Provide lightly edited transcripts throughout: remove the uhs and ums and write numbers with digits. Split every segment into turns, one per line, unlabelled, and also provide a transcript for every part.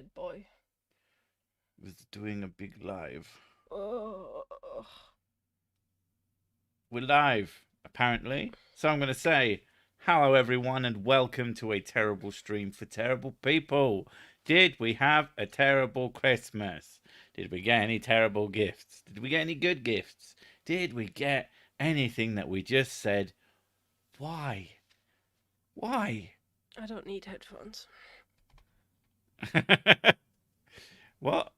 dead boy.
Was doing a big live.
Oh.
We're live, apparently. So I'm going to say, hello everyone and welcome to a terrible stream for terrible people. Did we have a terrible Christmas? Did we get any terrible gifts? Did we get any good gifts? Did we get anything that we just said, why? Why?
I don't need headphones.
What?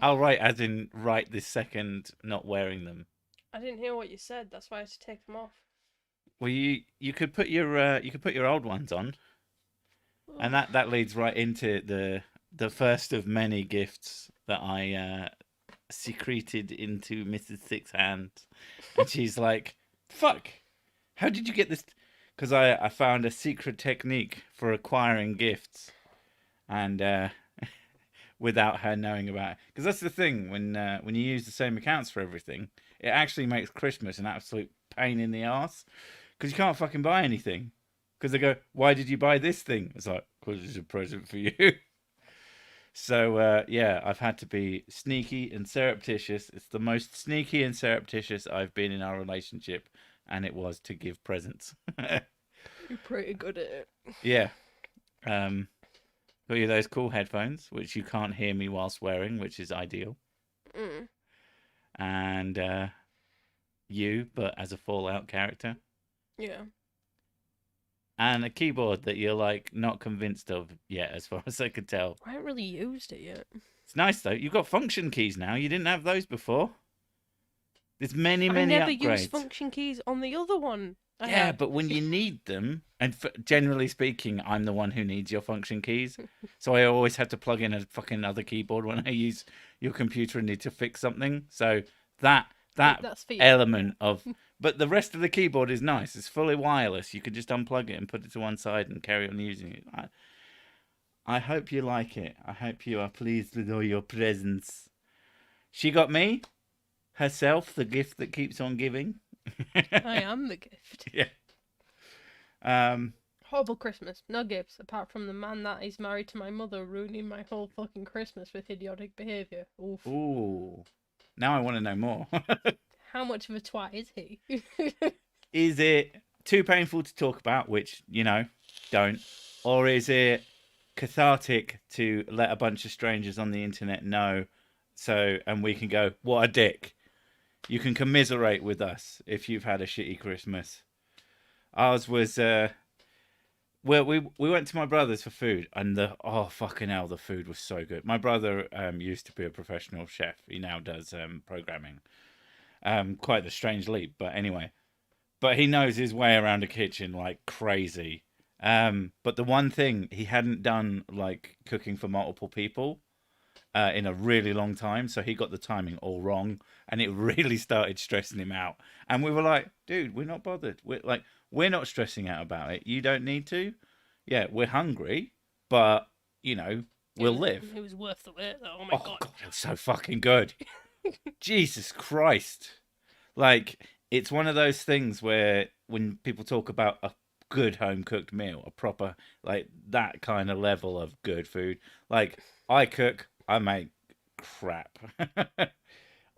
Oh, right, as in right this second, not wearing them.
I didn't hear what you said. That's why I had to take them off.
Well, you could put your old ones on, and that leads right into the first of many gifts that I secreted into Mrs. Six Hands, and she's like, "Fuck, how did you get this?" Because I found a secret technique for acquiring gifts, and without her knowing about it. Because that's the thing when you use the same accounts for everything, it actually makes Christmas an absolute pain in the ass. Because you can't fucking buy anything. Because they go, why did you buy this thing? It's like, because it's a present for you. So, yeah, I've had to be sneaky and surreptitious. It's the most sneaky and surreptitious I've been in our relationship. And it was to give presents.
You're pretty good at it.
Yeah. Got you those cool headphones, which you can't hear me whilst wearing, which is ideal.
Mm.
And you, but as a Fallout character.
Yeah.
And a keyboard that you're like not convinced of yet, as far as I could tell.
I haven't really used it yet.
It's nice though. You've got function keys now. You didn't have those before. There's many
I never
upgrades.
used function keys on the other one.
Yeah, but when you need them, and generally speaking, I'm the one who needs your function keys. So I always have to plug in a fucking other keyboard when I use your computer and need to fix something. So that's for you. Element of... But the rest of the keyboard is nice. It's fully wireless. You could just unplug it and put it to one side and carry on using it. I hope you like it. I hope you are pleased with all your presents. She got me, herself, the gift that keeps on giving.
I am the gift.
Yeah.
Horrible Christmas. No gifts, apart from the man that is married to my mother ruining my whole fucking Christmas with idiotic behaviour. Oof.
Ooh. Now I want to know more.
How much of a twat is he?
Is it too painful to talk about, which, don't? Or is it cathartic to let a bunch of strangers on the internet know, and we can go, what a dick. You can commiserate with us if you've had a shitty Christmas. Ours was, well, we went to my brother's for food, and fucking hell, the food was so good. My brother used to be a professional chef. He now does programming. Quite the strange leap, but anyway. But he knows his way around a kitchen like crazy. But the one thing he hadn't done, like cooking for multiple people in a really long time, so he got the timing all wrong, and it really started stressing him out. And we were like, dude, we're not bothered. We're not stressing out about it. You don't need to. Yeah, we're hungry, but we'll live.
It was worth the wait, though. Oh my god,
it was so fucking good. Jesus Christ. Like, it's one of those things where when people talk about a good home-cooked meal, a proper, like, that kind of level of good food, like, I cook, I make crap.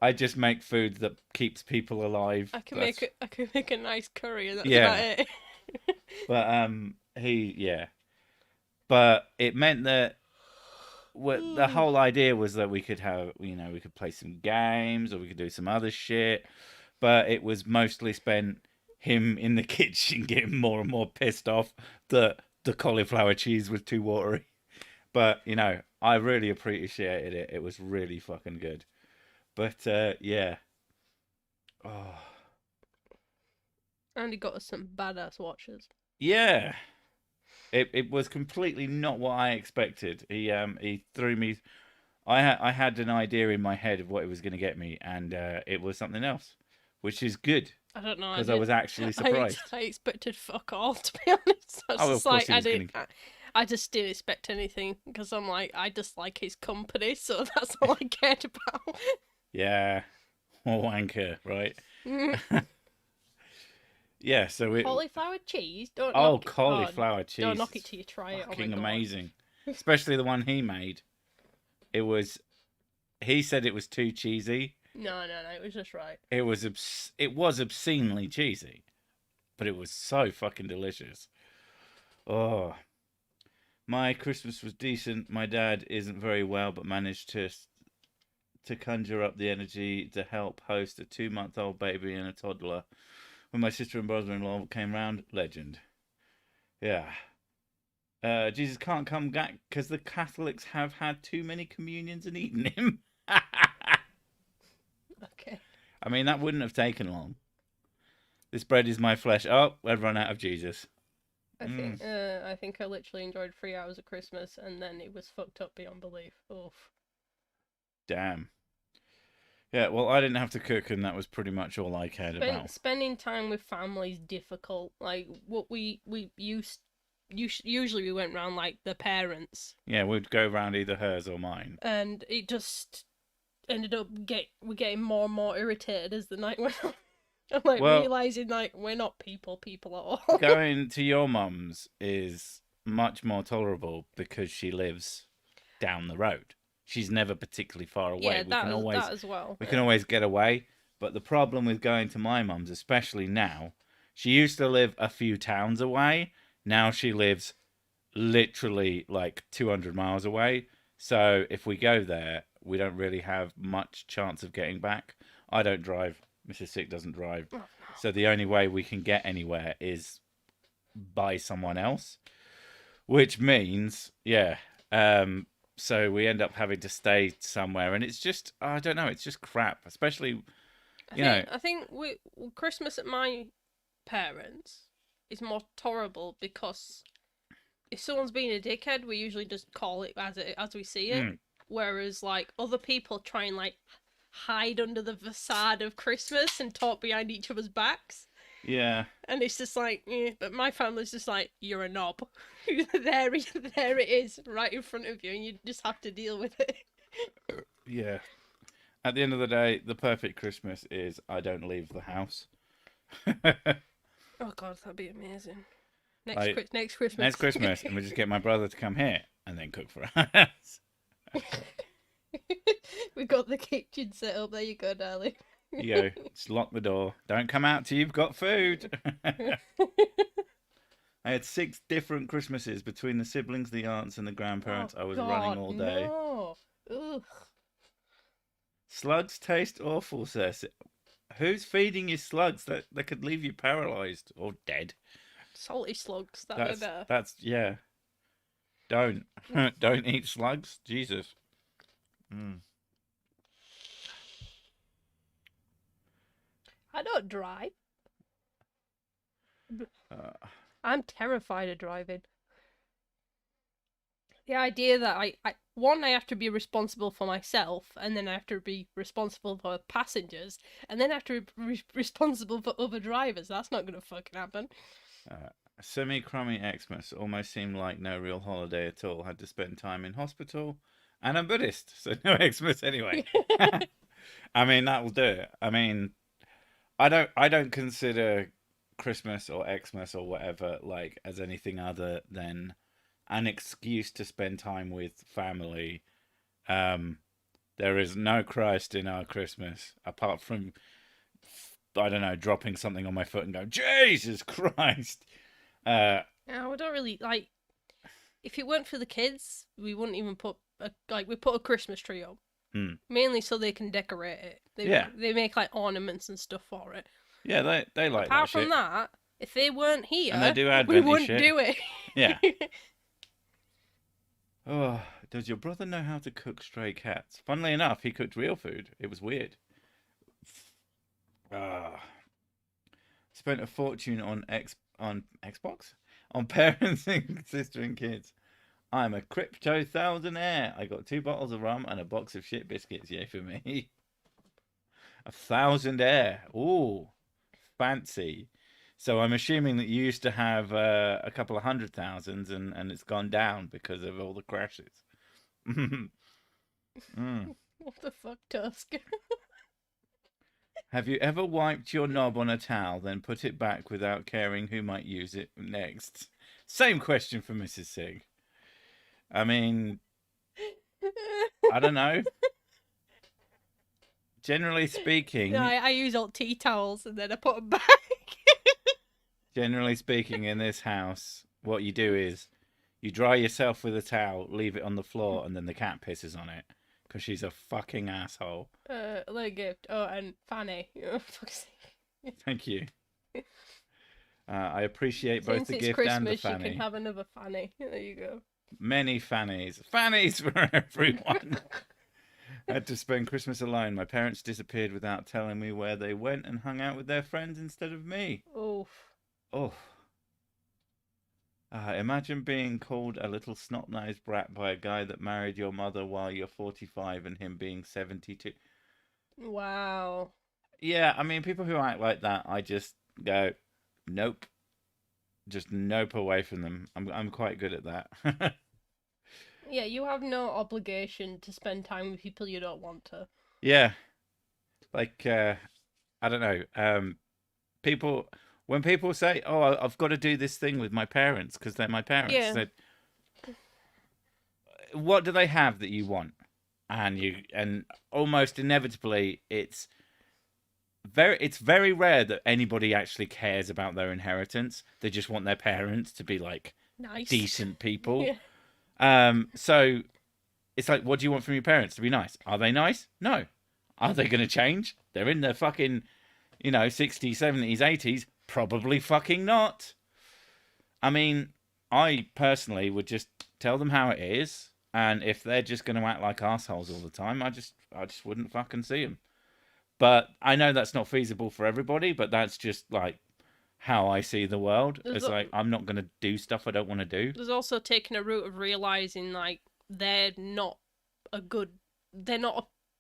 I just make food that keeps people alive.
I can make a nice curry, and that's
about
it.
But, But it meant that the whole idea was that we could have, we could play some games or we could do some other shit. But it was mostly spent him in the kitchen getting more and more pissed off that the cauliflower cheese was too watery. But, I really appreciated it. It was really fucking good. But, yeah. Oh.
And he got us some badass watches.
Yeah. It was completely not what I expected. He threw me. I had an idea in my head of what it was going to get me, and it was something else, which is good.
I don't know.
Because I was actually surprised.
I expected fuck all, to be honest. I just didn't expect anything because I'm like, I just like his company, so that's all I cared about.
Yeah, more wanker, right? Yeah, so
cauliflower cheese. Don't
cauliflower cheese.
Don't knock it till you try it.
Fucking amazing. especially the one he made. He said it was too cheesy.
No, it was just right.
It was obscenely cheesy, but it was so fucking delicious. Oh, my Christmas was decent. My dad isn't very well, but managed to conjure up the energy to help host a 2-month-old baby and a toddler. When my sister and brother-in-law came round, legend. Yeah. Jesus can't come back because the Catholics have had too many communions and eaten him.
Okay.
I mean, that wouldn't have taken long. This bread is my flesh. Oh, we've run out of Jesus.
I think I literally enjoyed 3 hours of Christmas, and then it was fucked up beyond belief. Oof.
Damn. Yeah, well, I didn't have to cook, and that was pretty much all I cared about.
Spending time with family is difficult. Like, what we usually we went round, like, the parents.
Yeah, we'd go round either hers or mine.
And it just ended up getting more and more irritated as the night went on. I'm like, realising, like, we're not people at all.
Going to your mum's is much more tolerable because she lives down the road. She's never particularly far away.
Yeah, that as well.
We can always get away. But the problem with going to my mum's, especially now, she used to live a few towns away. Now she lives literally like 200 miles away. So if we go there, we don't really have much chance of getting back. I don't drive. Mrs. Sick doesn't drive. Oh, no. So the only way we can get anywhere is by someone else. Which means, so we end up having to stay somewhere. And it's just, I don't know, it's just crap. Especially,
I think Christmas at my parents is more tolerable because if someone's being a dickhead, we usually just call it as we see it. Whereas, like, other people try and, like, hide under the facade of Christmas and talk behind each other's backs.
Yeah.
And it's just like, but my family's just like, you're a knob. there it is, right in front of you, and you just have to deal with it.
Yeah. At the end of the day, the perfect Christmas is I don't leave the house.
Oh God, that'd be amazing. Next Christmas.
Next Christmas, and we just get my brother to come here and then cook for us.
We got the kitchen set up. There you go, darling.
You go. Just lock the door. Don't come out till you've got food. I had 6 different Christmases between the siblings, the aunts, and the grandparents. I was running all day.
No. Ugh.
Slugs taste awful, says. Who's feeding you slugs that could leave you paralysed or dead?
Salty slugs.
That's yeah. Don't eat slugs. Jesus.
I don't drive. I'm terrified of driving. The idea that I have to be responsible for myself, and then I have to be responsible for passengers, and then I have to be responsible for other drivers. That's not going to fucking happen.
Semi-crummy Xmas almost seemed like no real holiday at all. Had to spend time in hospital. And I'm Buddhist, so no Xmas anyway. I mean, that will do it. I mean, I don't consider Christmas or Xmas or whatever like as anything other than an excuse to spend time with family. There is no Christ in our Christmas apart from, I don't know, dropping something on my foot and go, Jesus Christ.
No, we don't really like. If it weren't for the kids, we wouldn't even put we put a Christmas tree up. Mainly so they can decorate it. They make like ornaments and stuff for it.
Yeah, they like
Apart
that
from
shit.
that, if they weren't here,
and they do
we wouldn't
shit.
do it.
Yeah. Oh, does your brother know how to cook stray cats? Funnily enough, he cooked real food. It was weird. Spent a fortune on Xbox? On parenting sister and kids. I'm a crypto thousandaire. I got 2 bottles of rum and a box of shit biscuits. Yay for me. A thousandaire. Ooh, fancy. So I'm assuming that you used to have a couple of 100,000s and it's gone down because of all the crashes.
What the fuck, Tusk?
Have you ever wiped your knob on a towel, then put it back without caring who might use it next? Same question for Mrs. Sig. I mean, I don't know. Generally speaking,
No, I use old tea towels and then I put them back.
generally speaking, in this house, what you do is you dry yourself with a towel, leave it on the floor, and then the cat pisses on it because she's a fucking asshole.
Little gift. Oh, and Fanny. Oh, fuck's sake.
Thank you. I appreciate both
Since
the
it's
gift and the
Christmas, you
fanny.
can have another Fanny. There you go.
Many fannies. Fannies for everyone. I had to spend Christmas alone. My parents disappeared without telling me where they went and hung out with their friends instead of me.
Oof.
Oh. Imagine being called a little snot-nosed brat by a guy that married your mother while you're 45 and him being 72.
Wow.
Yeah, I mean, people who act like that, I just go, nope. Just nope away from them. I'm quite good at that.
Yeah, you have no obligation to spend time with people you don't want to.
Yeah. Like, I don't know. People, when people say, "Oh, I've got to do this thing with my parents because they're my parents,"
Yeah.
so, what do they have that you want? And almost inevitably, it's very rare that anybody actually cares about their inheritance. They just want their parents to be like
Nice.
decent people.
Yeah.
So it's like, what do you want from your parents? To be nice? Are they nice? No. Are they going to change? They're in their fucking, 60s, 70s, 80s. Probably fucking not. I mean, I personally would just tell them how it is, and if they're just going to act like assholes all the time, I just wouldn't fucking see them. But I know that's not feasible for everybody, but that's just like how I see the world. It's like, I'm not going to do stuff I don't want to do.
There's also taking a route of realizing like they're not a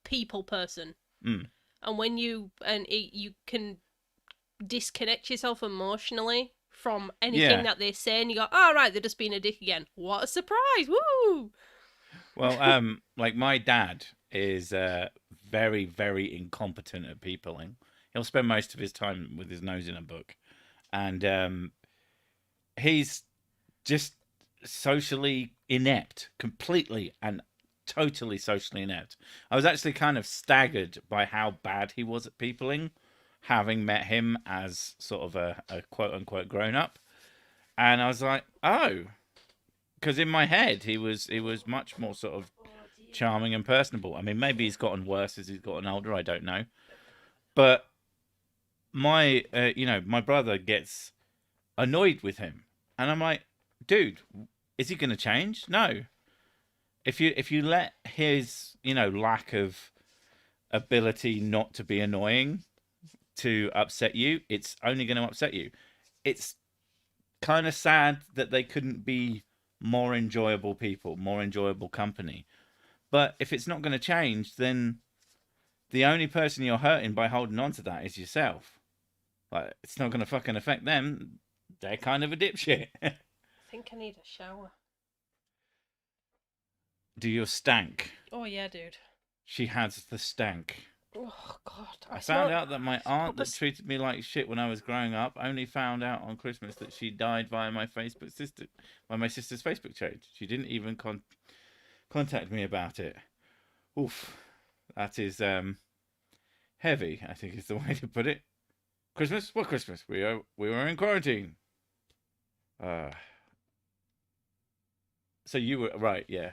people person.
Mm.
And when you can disconnect yourself emotionally from anything that they say, and you go, "Oh, right, they're just being a dick again. What a surprise! Woo!"
Well, like my dad is very, very incompetent at peopling. He'll spend most of his time with his nose in a book, and he's just socially inept, completely and totally socially inept. I was actually kind of staggered by how bad he was at peopling, having met him as sort of a quote unquote grown up, and I was like, oh, because in my head he was much more sort of charming and personable. I mean, maybe he's gotten worse as he's gotten older. I don't know, but my my brother gets annoyed with him, and I'm like, dude, is he going to change? No. If you let his lack of ability not to be annoying to upset you, it's only going to upset you. It's kind of sad that they couldn't be more enjoyable people, more enjoyable company. But if it's not going to change, then the only person you're hurting by holding on to that is yourself. Like, it's not going to fucking affect them. They're kind of a dipshit.
I think I need a shower.
Do your stank.
Oh yeah, dude.
She has the stank.
Oh god.
I found out that my aunt that treated me like shit when I was growing up only found out on Christmas that she died via my sister's Facebook page. She didn't even contact me about it. Oof. That is heavy, I think is the way to put it. Christmas? What Christmas? We were in quarantine. So you were right, yeah.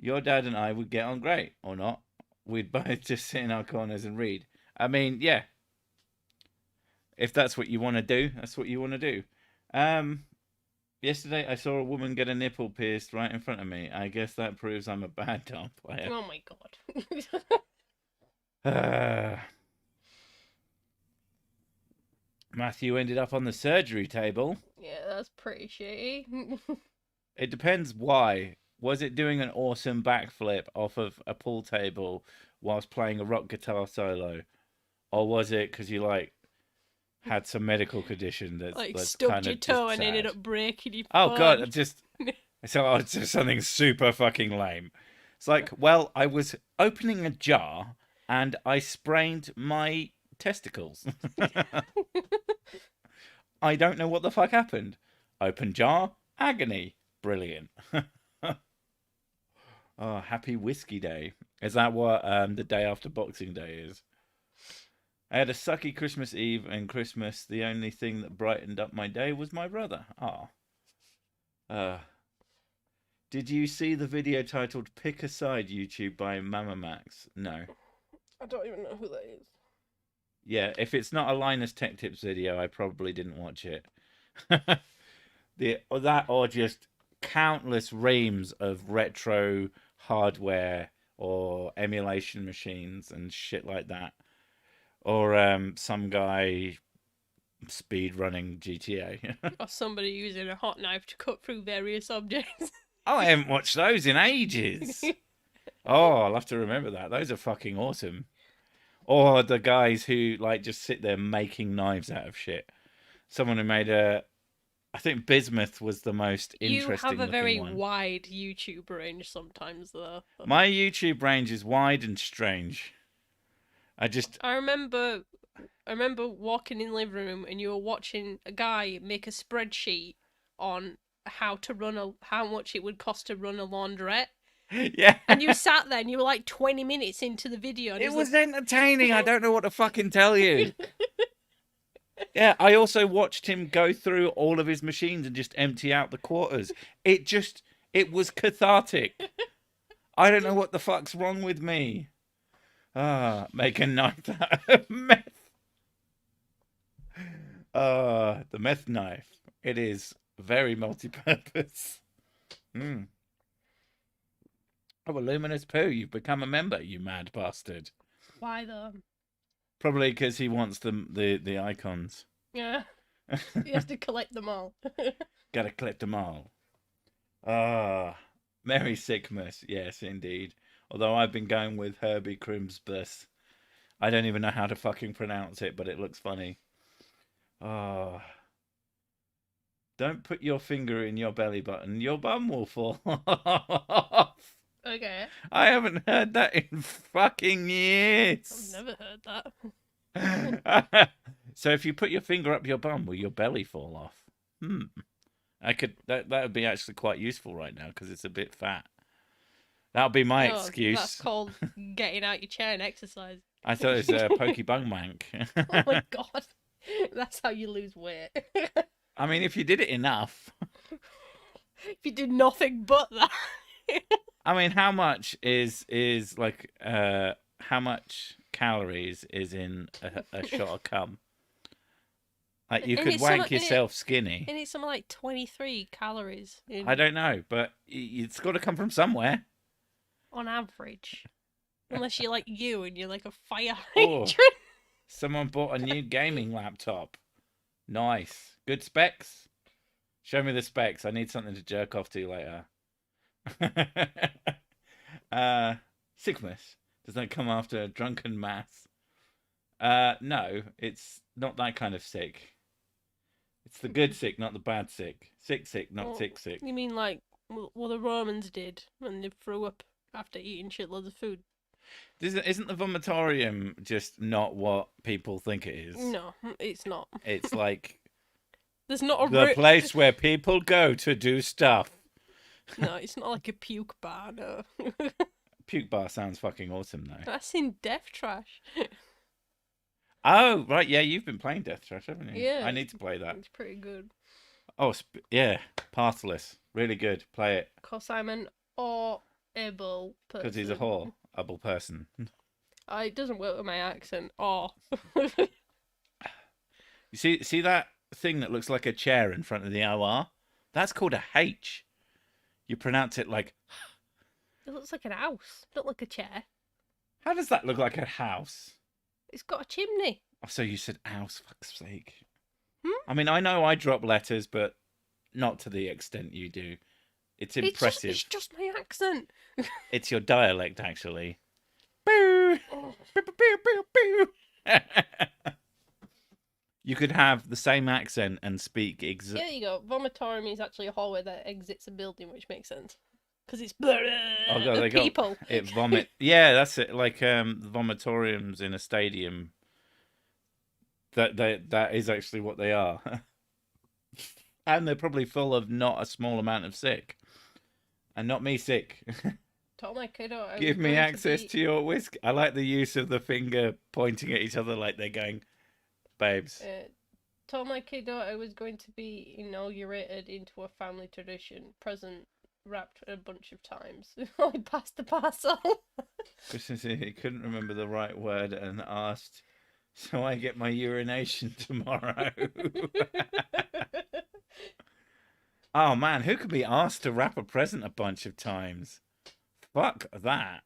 Your dad and I would get on great, or not. We'd both just sit in our corners and read. I mean, yeah. If that's what you want to do, that's what you want to do. Yesterday I saw a woman get a nipple pierced right in front of me. I guess that proves I'm a bad dart player.
Oh my god.
Matthew ended up on the surgery table.
Yeah, that's pretty shitty.
It depends why. Was it doing an awesome backflip off of a pool table whilst playing a rock guitar solo? Or was it because you, had some medical condition that's
stubbed
kind
your
of
toe
just
and
sad?
ended up breaking your
Oh,
foot?
God, it's just something super fucking lame. It's like, well, I was opening a jar and I sprained my testicles. I don't know what the fuck happened. Open jar, agony. Brilliant. Oh, happy whiskey day. Is that what the day after Boxing Day is? I had a sucky Christmas Eve and Christmas. The only thing that brightened up my day was my brother. Ah. Did you see the video titled Pick a Side YouTube by Mama Max? No.
I don't even know who that is.
Yeah, if it's not a Linus Tech Tips video, I probably didn't watch it. That or just countless reams of retro hardware or emulation machines and shit like that. Or some guy speed running GTA.
Or somebody using a hot knife to cut through various objects.
Oh, I haven't watched those in ages. Oh, I'll have to remember that. Those are fucking awesome. Or the guys who like just sit there making knives out of shit. Someone who made I think bismuth was the most interesting.
You have a very
one.
wide YouTube range sometimes, though.
My YouTube range is wide and strange.
I remember walking in the living room and you were watching a guy make a spreadsheet on how much it would cost to run a laundrette.
Yeah.
And you sat there and you were like 20 minutes into the video. And
it was entertaining. I don't know what to fucking tell you. Yeah, I also watched him go through all of his machines and just empty out the quarters. It was cathartic. I don't know what the fuck's wrong with me. Make a knife out of meth. The meth knife. It is very multi-purpose. Oh, Luminous Poo, you've become a member, you mad bastard.
Why though?
Probably because he wants the icons.
Yeah. He has to collect them all.
Gotta collect them all. Merry Sickmas, yes, indeed. Although I've been going with Herbie Crimsbus. I don't even know how to fucking pronounce it, but it looks funny. Don't put your finger in your belly button. Your bum will fall off.
Okay.
I haven't heard that in fucking years.
I've never heard that.
So if you put your finger up your bum, will your belly fall off? That would be actually quite useful right now because it's a bit fat. That'll be my excuse.
That's called getting out your chair and exercise.
I thought it was Pokey Bung Wank.
Oh my god. That's how you lose weight.
I mean, if you did it enough.
If you did nothing but that.
I mean, how much is like how much calories is in a shot of cum? Like you could wank yourself skinny.
And it's something like 23 calories.
I don't know, but it's got to come from somewhere.
On average. Unless you're like you and you're like a fire
Oh,
hydrant.
someone bought a new gaming laptop. Nice. Good specs? Show me the specs. I need something to jerk off to later. Sickmas. Does that come after drunken mass? No, it's not that kind of sick. It's the good sick, not the bad sick. Sick, not sick.
You mean like what the Romans did when they threw up after eating shitloads of food?
Isn't the vomitorium just not what people think it is?
No, it's not.
It's like
there's not
the place where people go to do stuff.
No, it's not like a puke bar, no.
Puke bar sounds fucking awesome, though.
That's in Death Trash.
Oh, right, yeah, you've been playing Death Trash, haven't you?
Yeah.
I need to play that.
It's pretty good.
Oh, yeah, Pathless. Really good. Play it.
Because I'm an able person.
Because he's a horrible person.
It doesn't work with my accent. Oh.
You see that thing that looks like a chair in front of the OR? That's called a H. You pronounce it like...
It looks like an house, not like a chair.
How does that look like a house?
It's got a chimney.
Oh, so you said house, fuck's sake.
Hmm?
I mean, I know I drop letters, but not to the extent you do. It's impressive.
It's just my accent.
It's your dialect, actually. Boo!
Oh.
Boo, boo, boo, boo. You could have the same accent and speak
Yeah, there you go. Vomitorium is actually a hallway that exits a building, which makes sense. Because it's people.
It vomit. Yeah, that's it. Like vomitoriums in a stadium. That is actually what they are. And they're probably full of not a small amount of sick. And not me sick.
Told my kiddo I
Give
was
me
going
access
be...
to your whiskey. I like the use of the finger pointing at each other like they're going, babes.
Told my kiddo I was going to be inaugurated into a family tradition. Present wrapped a bunch of times. I passed the parcel.
Christmas, he couldn't remember the right word and asked, so I get my urination tomorrow. Oh man, who could be asked to wrap a present a bunch of times? Fuck that.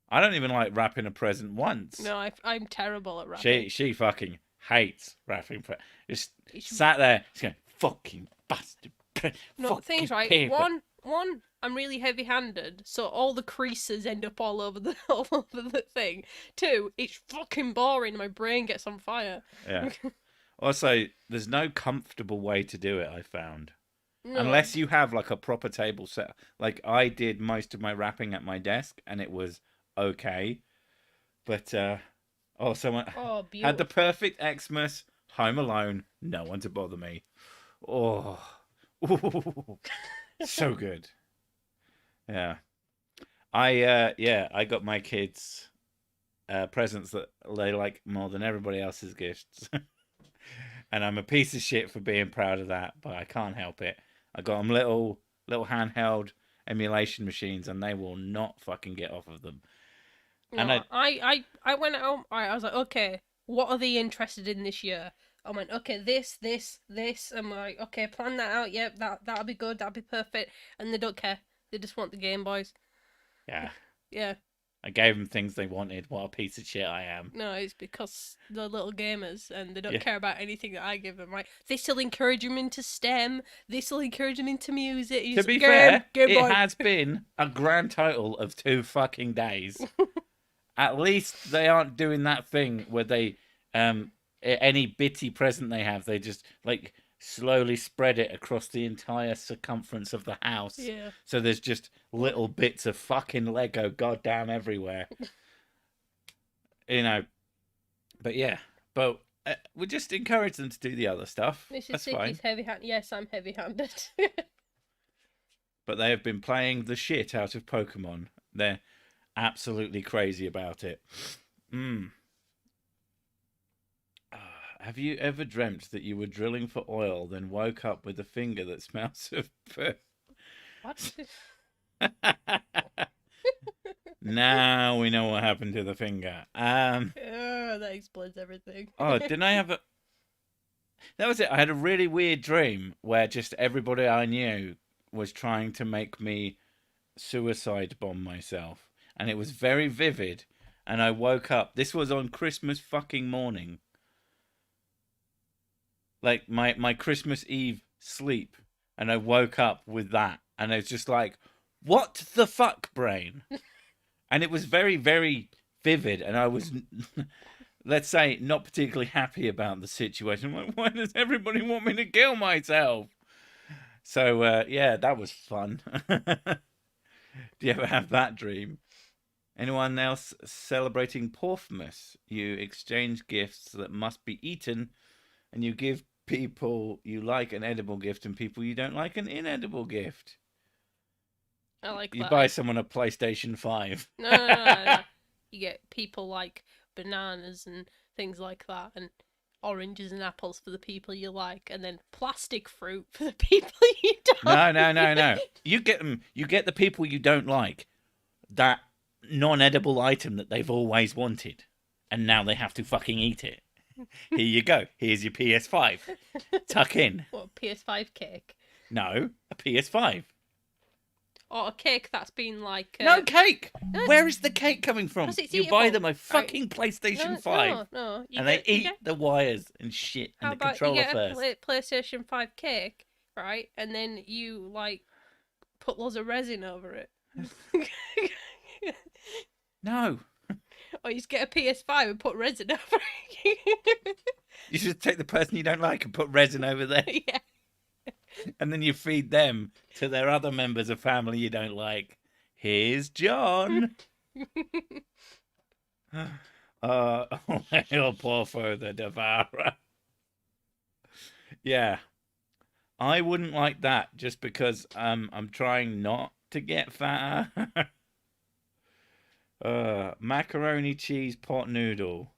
I don't even like wrapping a present once.
No, I'm terrible at wrapping.
She fucking hates wrapping presents. Just sat there, she's going, fucking bastard.
No, things right.
Paper.
One, I'm really heavy-handed, so all the creases end up all over the thing. Two, it's fucking boring. My brain gets on fire.
Yeah. Also, there's no comfortable way to do it, I found.
No.
Unless you have like a proper table set. Like I did most of my wrapping at my desk and it was okay. But someone had the perfect Xmas, home alone, no one to bother me. Oh. So good. Yeah. I got my kids presents that they like more than everybody else's gifts. And I'm a piece of shit for being proud of that, but I can't help it. I got them little handheld emulation machines, and they will not fucking get off of them.
No, and I went home. I was like, okay, what are they interested in this year? I went, okay, this. I'm like, okay, plan that out. Yep, that'll be good. That'll be perfect. And they don't care. They just want the Game Boys.
Yeah.
Yeah.
I gave them things they wanted. What a piece of shit I am.
No, it's because they're little gamers and they don't care about anything that I give them, right? They still encourage them into STEM. They still encourage them into music.
To be fair, it has been a grand total of 2 fucking days. At least they aren't doing that thing where they, any bitty present they have, they just, like, slowly spread it across the entire circumference of the house.
Yeah.
So there's just little bits of fucking Lego goddamn everywhere. But yeah. But we just encourage them to do the other stuff. That's fine.
Heavy-handed. Yes, I'm heavy-handed.
But they have been playing the shit out of Pokemon. They're absolutely crazy about it. Have you ever dreamt that you were drilling for oil, then woke up with a finger that smells of poo?
What?
Now we know what happened to the finger.
That explains everything.
Didn't I have a... That was it. I had a really weird dream where just everybody I knew was trying to make me suicide bomb myself. And it was very vivid. And I woke up. This was on Christmas fucking morning. Like my Christmas Eve sleep, and I woke up with that, and I was just like, what the fuck, brain? And it was very, very vivid, and I was, let's say, not particularly happy about the situation. I'm like, why does everybody want me to kill myself? So, that was fun. Do you ever have that dream? Anyone else celebrating Porthmas? You exchange gifts that must be eaten, and you give people you like an edible gift and people you don't like an inedible gift.
I like
you
that.
You buy someone a PlayStation 5.
No. You get people like bananas and things like that, and oranges and apples for the people you like, and then plastic fruit for the people you don't.
No. You get them. You get the people you don't like that non-edible item that they've always wanted, and now they have to fucking eat it. Here you go. Here's your PS5. Tuck in.
What, PS5 cake?
No, a PS5.
Or a cake that's been like...
No cake! Where is the cake coming from? You buy them a fucking PlayStation 5.
No.
And they eat the wires and shit and the controller first.
How about you get a PlayStation 5 cake, right? And then you, like, put loads of resin over it.
No.
Or you just get a PS5 and put resin over it.
You should take the person you don't like and put resin over there.
Yeah.
And then you feed them to their other members of family you don't like. Here's John. Little Porfo the Devourer. Yeah. I wouldn't like that just because I'm trying not to get fatter. Macaroni cheese pot noodle.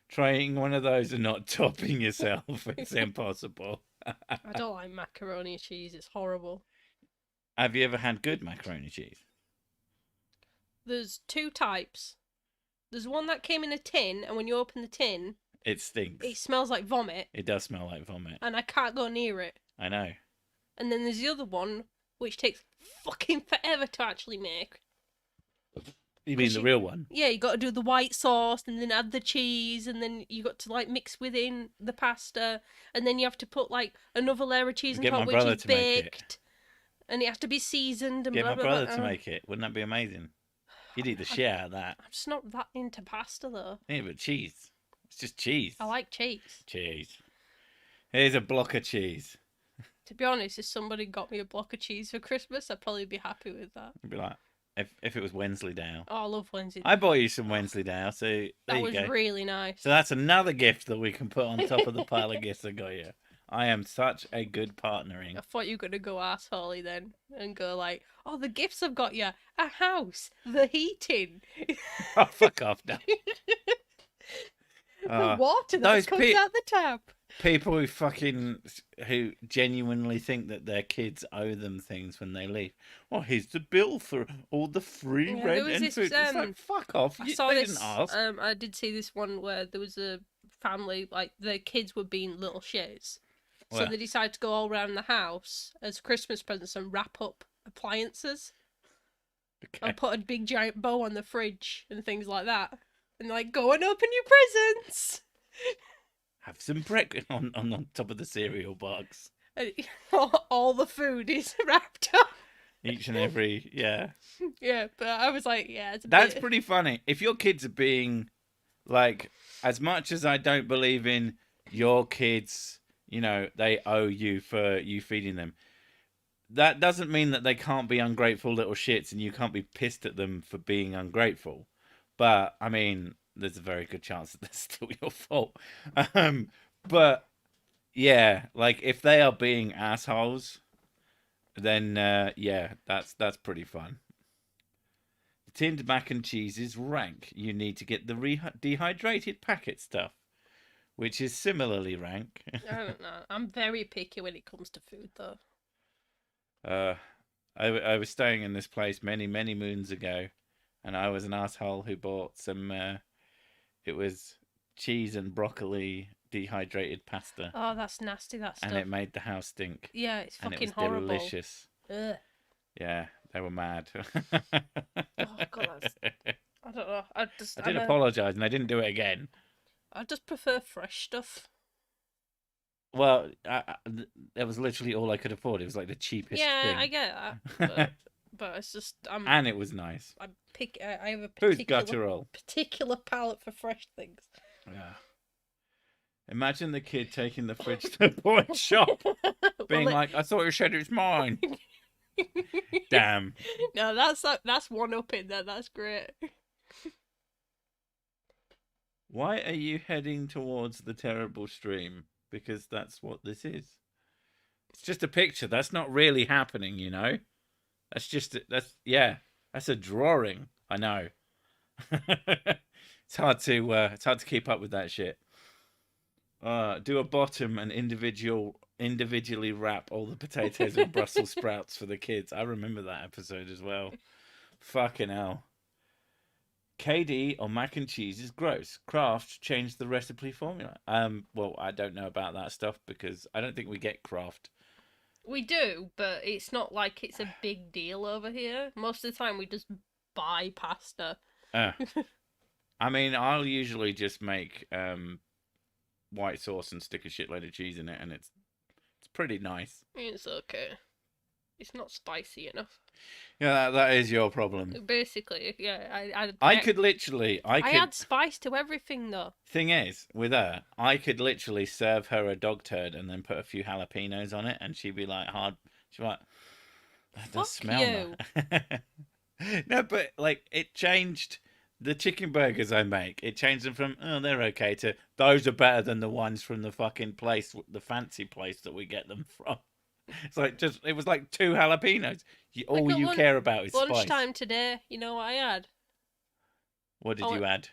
Trying one of those and not topping yourself. It's impossible.
I don't like macaroni and cheese. It's horrible.
Have you ever had good macaroni cheese?
There's two types. There's one that came in a tin, and when you open the tin,
It stinks.
it smells like vomit,
It does smell like vomit.
and I can't go near it.
I know.
And then there's the other one, which takes fucking forever to actually make.
You mean the real one?
Yeah, you got to do the white sauce, and then add the cheese, and then you got to like mix within the pasta, and then you have to put like another layer of cheese on
Get my
top, which
brother
is
to make it.
baked, and it has to be seasoned. And
Get
blah,
my
blah,
brother
blah.
to make it. Wouldn't that be amazing? You'd eat the shit out of that.
I'm just not that into pasta though.
Yeah, but cheese. It's just cheese.
I like cheese.
Cheese. Here's a block of cheese.
To be honest, if somebody got me a block of cheese for Christmas, I'd probably be happy with that.
It'd be like, if it was Wensleydale.
Oh, I love Wednesday.
I bought you some Wensleydale, so there
That
you
was
go.
really nice.
So that's another gift that we can put on top of the pile of gifts I got you. I am such a good partnering.
I thought you were gonna go assholey then and go like, "Oh, the gifts I've got you: a house, the heating,
Oh, fuck off now.
the water that
those
comes out the tap."
People who genuinely think that their kids owe them things when they leave. Well, here's the bill for all the free
Yeah, there
rent
was
and
this,
food. It's like, fuck off.
I saw
They
this.
didn't ask.
I did see this one where there was a family, like the kids were being little shits, so
Well.
they decided to go all around the house as Christmas presents and wrap up appliances
Okay.
and put a big giant bow on the fridge and things like that, and like go and open your presents.
Have some breakfast on top of the cereal box.
And all the food is wrapped up.
Each and every, yeah.
Yeah, but I was like, yeah, it's a
That's
bit...
pretty funny. If your kids are being, like, as much as I don't believe in your kids, you know, they owe you for you feeding them, that doesn't mean that they can't be ungrateful little shits and you can't be pissed at them for being ungrateful. But, I mean, there's a very good chance that that's still your fault. But, yeah, like, if they are being assholes, then, yeah, that's pretty fun. Tinned mac and cheese is rank. You need to get the dehydrated packet stuff, which is similarly rank.
I don't know. I'm very picky when it comes to food, though.
I was staying in this place many moons ago, and I was an asshole who bought some. It was cheese and broccoli dehydrated pasta.
Oh, that's nasty. That stuff.
And it made the house stink.
Yeah, it's
and
fucking
it was
horrible.
delicious.
Ugh.
Yeah, they were mad.
Oh god, I don't know.
I did apologise, and I didn't do it again.
I just prefer fresh stuff.
Well, that was literally all I could afford. It was like the cheapest thing.
Yeah, I get that. But it's just
and it was nice.
I have a
Who's guttural?
particular palate for fresh things.
Yeah. Imagine the kid taking the fridge to the pawn shop, being like, "I thought you said it's mine." Damn.
No, that's one up in there. That's great.
Why are you heading towards the terrible stream? Because that's what this is. It's just a picture. That's not really happening, you know. That's a drawing. I know. It's hard to keep up with that shit. Do a bottom and individually wrap all the potatoes with Brussels sprouts for the kids. I remember that episode as well. Fucking hell. KD on mac and cheese is gross. Kraft changed the recipe formula. Well, I don't know about that stuff because I don't think we get Kraft.
We do, but it's not like it's a big deal over here. Most of the time we just buy pasta.
I mean, I'll usually just make white sauce and stick a shitload of cheese in it, and it's pretty nice.
It's okay. It's not spicy enough.
Yeah, that is your problem.
Basically, yeah.
I could literally... I
add spice to everything, though.
Thing is, with her, I could literally serve her a dog turd and then put a few jalapenos on it, and she'd be like, she'd be like, that does smell nice. No, but, like, it changed the chicken burgers I make. It changed them from, oh, they're okay, to, those are better than the ones from the fucking place, the fancy place that we get them from. It's like it was like 2 jalapenos. All
Like
you care about is spice.
lunchtime today, you know what I had?
What did you add?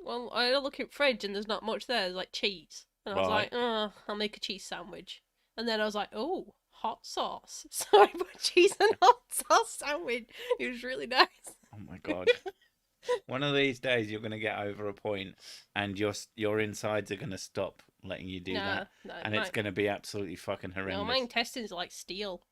Well, I had a look at the fridge and there's not much there. There's like cheese. And I was like, oh, I'll make a cheese sandwich. And then I was like, oh, hot sauce. So I put cheese and hot sauce sandwich. It was really nice.
Oh my God. One of these days you're going to get over a point and your insides are going to stop letting you do that. And it's going to be absolutely fucking horrendous.
No, my intestines are like steel.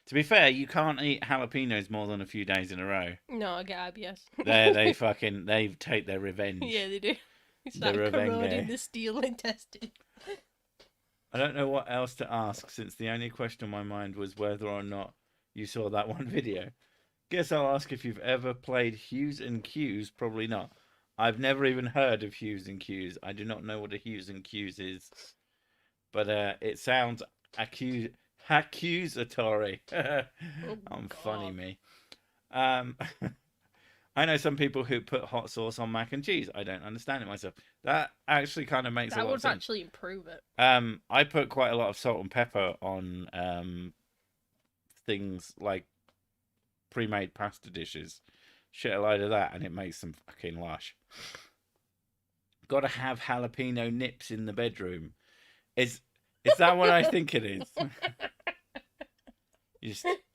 To be fair, you can't eat jalapenos more than a few days in a row.
No, I get IBS.
They take their revenge.
Yeah, they do. It's like corroding the steel intestine.
I don't know what else to ask, since the only question on my mind was whether or not you saw that one video. Guess I'll ask if you've ever played Hues and Cues. Probably not. I've never even heard of Hues and Cues. I do not know what a Hues and Cues is. But it sounds accusatory. I'm funny, me. I know some people who put hot sauce on mac and cheese. I don't understand it myself. That actually kind of makes a lot of sense.
That would actually improve it.
I put quite a lot of salt and pepper on things like pre-made pasta dishes. Shit a load of that, and it makes them fucking lush. Got to have jalapeno nips in the bedroom. Is that what I think it is?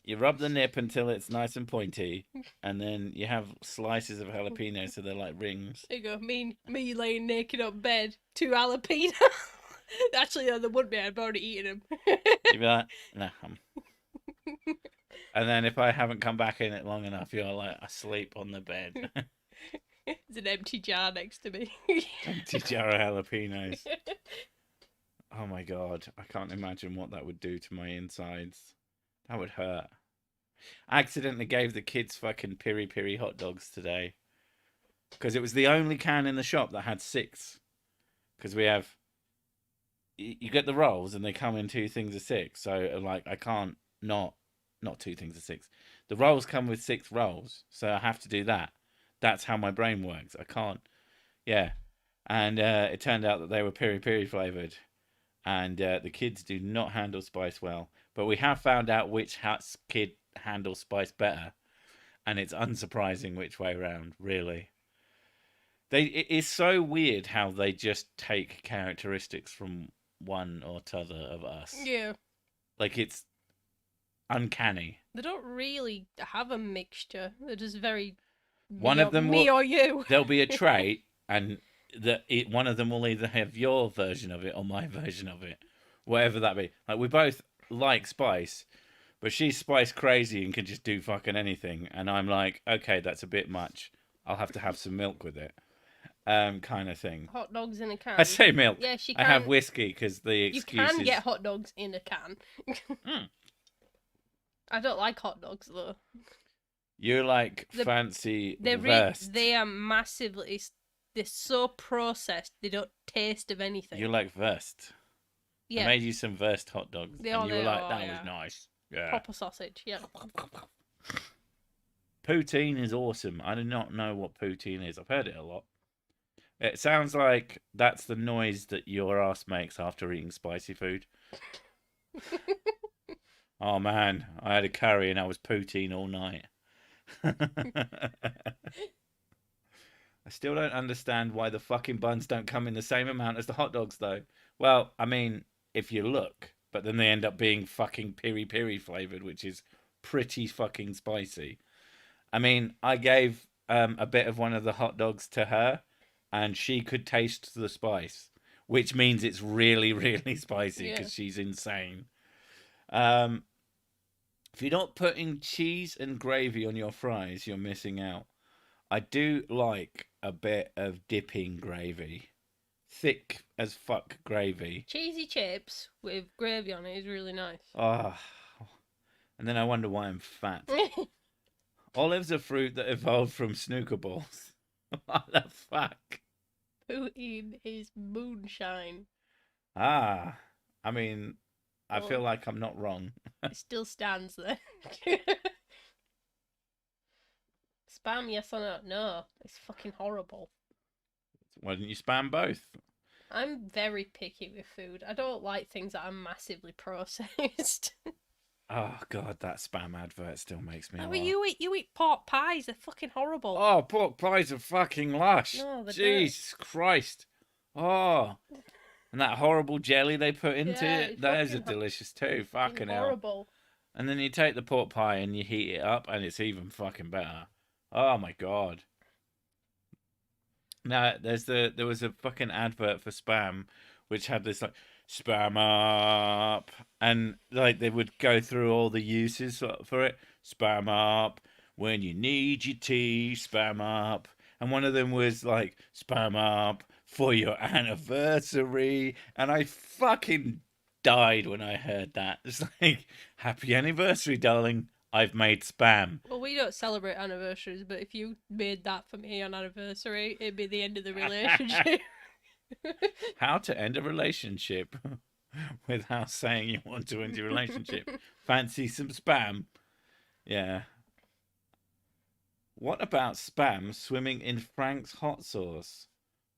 You rub the nip until it's nice and pointy, and then you have slices of jalapeno so they're like rings.
There you go. Me laying naked on bed, 2 jalapeno. Actually, no, there wouldn't be. I've already eaten them.
You'd be like, nah. And then if I haven't come back in it long enough, you're like asleep on the bed.
There's an empty jar next to me.
Empty jar of jalapenos. Oh my God. I can't imagine what that would do to my insides. That would hurt. I accidentally gave the kids fucking piri-piri hot dogs today. Because it was the only can in the shop that had 6. Because we have... You get the rolls and they come in 2 things of 6. So, like, I can't not 2 things of 6. The rolls come with 6 rolls. So I have to do that. That's how my brain works. I can't... Yeah. And it turned out that they were piri-piri flavoured. And the kids do not handle spice well. But we have found out which kid handles spice better. And it's unsurprising which way around, really. It is so weird how they just take characteristics from one or t'other of us.
Yeah.
Like, it's uncanny.
They don't really have a mixture. They're just very...
Me
or you.
There'll be a trait, and one of them will either have your version of it or my version of it. Whatever that be. Like, we both like spice, but she's spice crazy and can just do fucking anything, and I'm like, okay, that's a bit much, I'll have to have some milk with it, kind of thing.
Hot dogs in a can.
I say milk.
Yeah, she can.
I have whiskey because the excuse
you can get hot dogs in a can. I don't like hot dogs though.
You're like fancy Wurst.
They are massively... They're so processed, they don't taste of anything.
You like Wurst. Yeah. I made you some Wurst hot dogs. And you were like, that was nice. Yeah.
Proper sausage, yeah.
Poutine is awesome. I do not know what poutine is. I've heard it a lot. It sounds like that's the noise that your ass makes after eating spicy food. Oh man, I had a curry and I was poutine all night. I still don't understand why the fucking buns don't come in the same amount as the hot dogs, though. Well, I mean, if you look, but then they end up being fucking piri-piri flavoured, which is pretty fucking spicy. I mean, I gave a bit of one of the hot dogs to her, and she could taste the spice, which means it's really, really spicy because she's insane. If you're not putting cheese and gravy on your fries, you're missing out. I do like a bit of dipping gravy. Thick as fuck gravy.
Cheesy chips with gravy on it is really nice.
Oh. And then I wonder why I'm fat. Olives are fruit that evolved from snooker balls. What the fuck?
Poutine is moonshine.
Ah. I mean, I feel like I'm not wrong.
It still stands there. Spam, yes or no? No, it's fucking horrible.
Why didn't you spam both?
I'm very picky with food. I don't like things that are massively processed.
Oh god, that spam advert still makes me
Oh,
laugh.
but you eat pork pies. They're fucking horrible.
Oh, pork pies are fucking lush.
No, they don't.
Jesus Christ. Oh, and that horrible jelly they put into
Yeah,
it,
it's
those are
fucking
delicious too. Fucking hell.
horrible.
And then you take the pork pie and you heat it up, and it's even fucking better. Oh my god. Now there was a fucking advert for spam, which had this like spam up, and like they would go through all the uses for it. Spam up when you need your tea. Spam up, and one of them was like spam up for your anniversary, and I fucking died when I heard that. It's like, happy anniversary, darling. I've made spam.
Well, we don't celebrate anniversaries, but if you made that for me on anniversary, it'd be the end of the relationship.
How to end a relationship without saying you want to end your relationship. Fancy some spam? Yeah. What about spam swimming in Frank's hot sauce?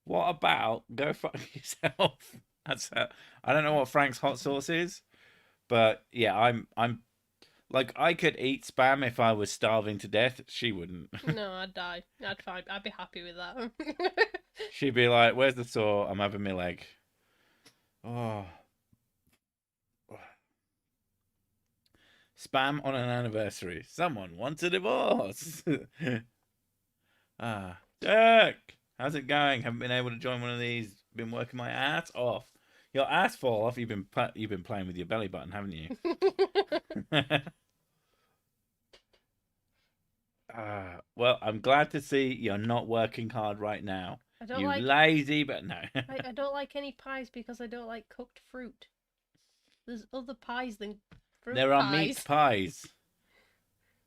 What about go fuck yourself? I don't know what Frank's hot sauce is, but yeah, I'm like, I could eat spam if I was starving to death. She wouldn't.
No, I'd die. I'd be happy with that.
She'd be like, "Where's the saw? I'm having my leg." Oh. Spam on an anniversary. Someone wants a divorce. Jack, how's it going? Haven't been able to join one of these. Been working my ass off. Your ass fall off. You've been playing with your belly button, haven't you? Well, I'm glad to see you're not working hard right now.
I don't
You
like
lazy, but no.
I don't like any pies because I don't like cooked fruit. There's other pies than fruit
There are
pies.
meat pies.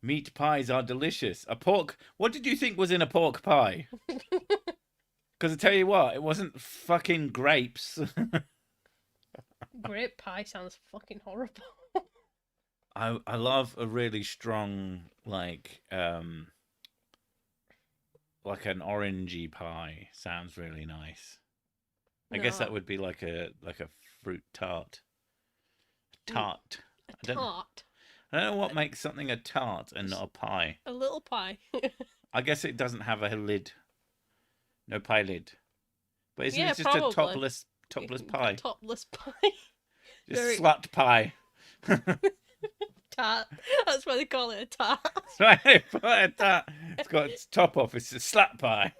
Meat pies are delicious. A pork. What did you think was in a pork pie? Because I tell you what, it wasn't fucking grapes.
Grape pie sounds fucking horrible.
I love a really strong like an orangey pie. Sounds really nice. I guess that
No.
would be like a fruit tart. Tart.
A tart.
I don't know what makes something a tart and not a pie.
A little pie.
I guess it doesn't have a lid. No pie lid. But isn't
Yeah,
it just
probably.
a topless pie?
Topless pie.
Just
Very-
slut pie.
Tart. That's why they call it a tart.
Right, it's got its top off. It's a slut pie.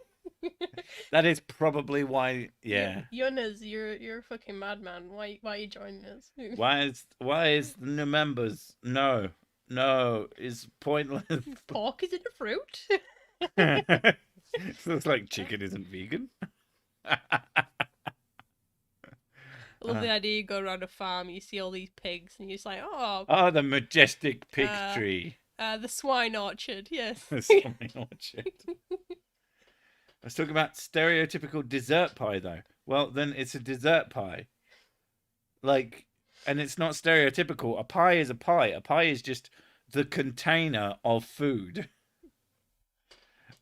That is probably why. Yeah.
Yonas, you're a fucking madman. Why are you joining us?
Why is the members? No, it's pointless.
Pork isn't a fruit.
Looks like chicken isn't vegan.
I love the idea you go around a farm, you see all these pigs, and you're just like,
Oh, the majestic pig tree.
The swine orchard, yes.
The swine orchard. I was talking about stereotypical dessert pie, though. Well, then it's a dessert pie. Like, and it's not stereotypical. A pie is a pie. A pie is just the container of food.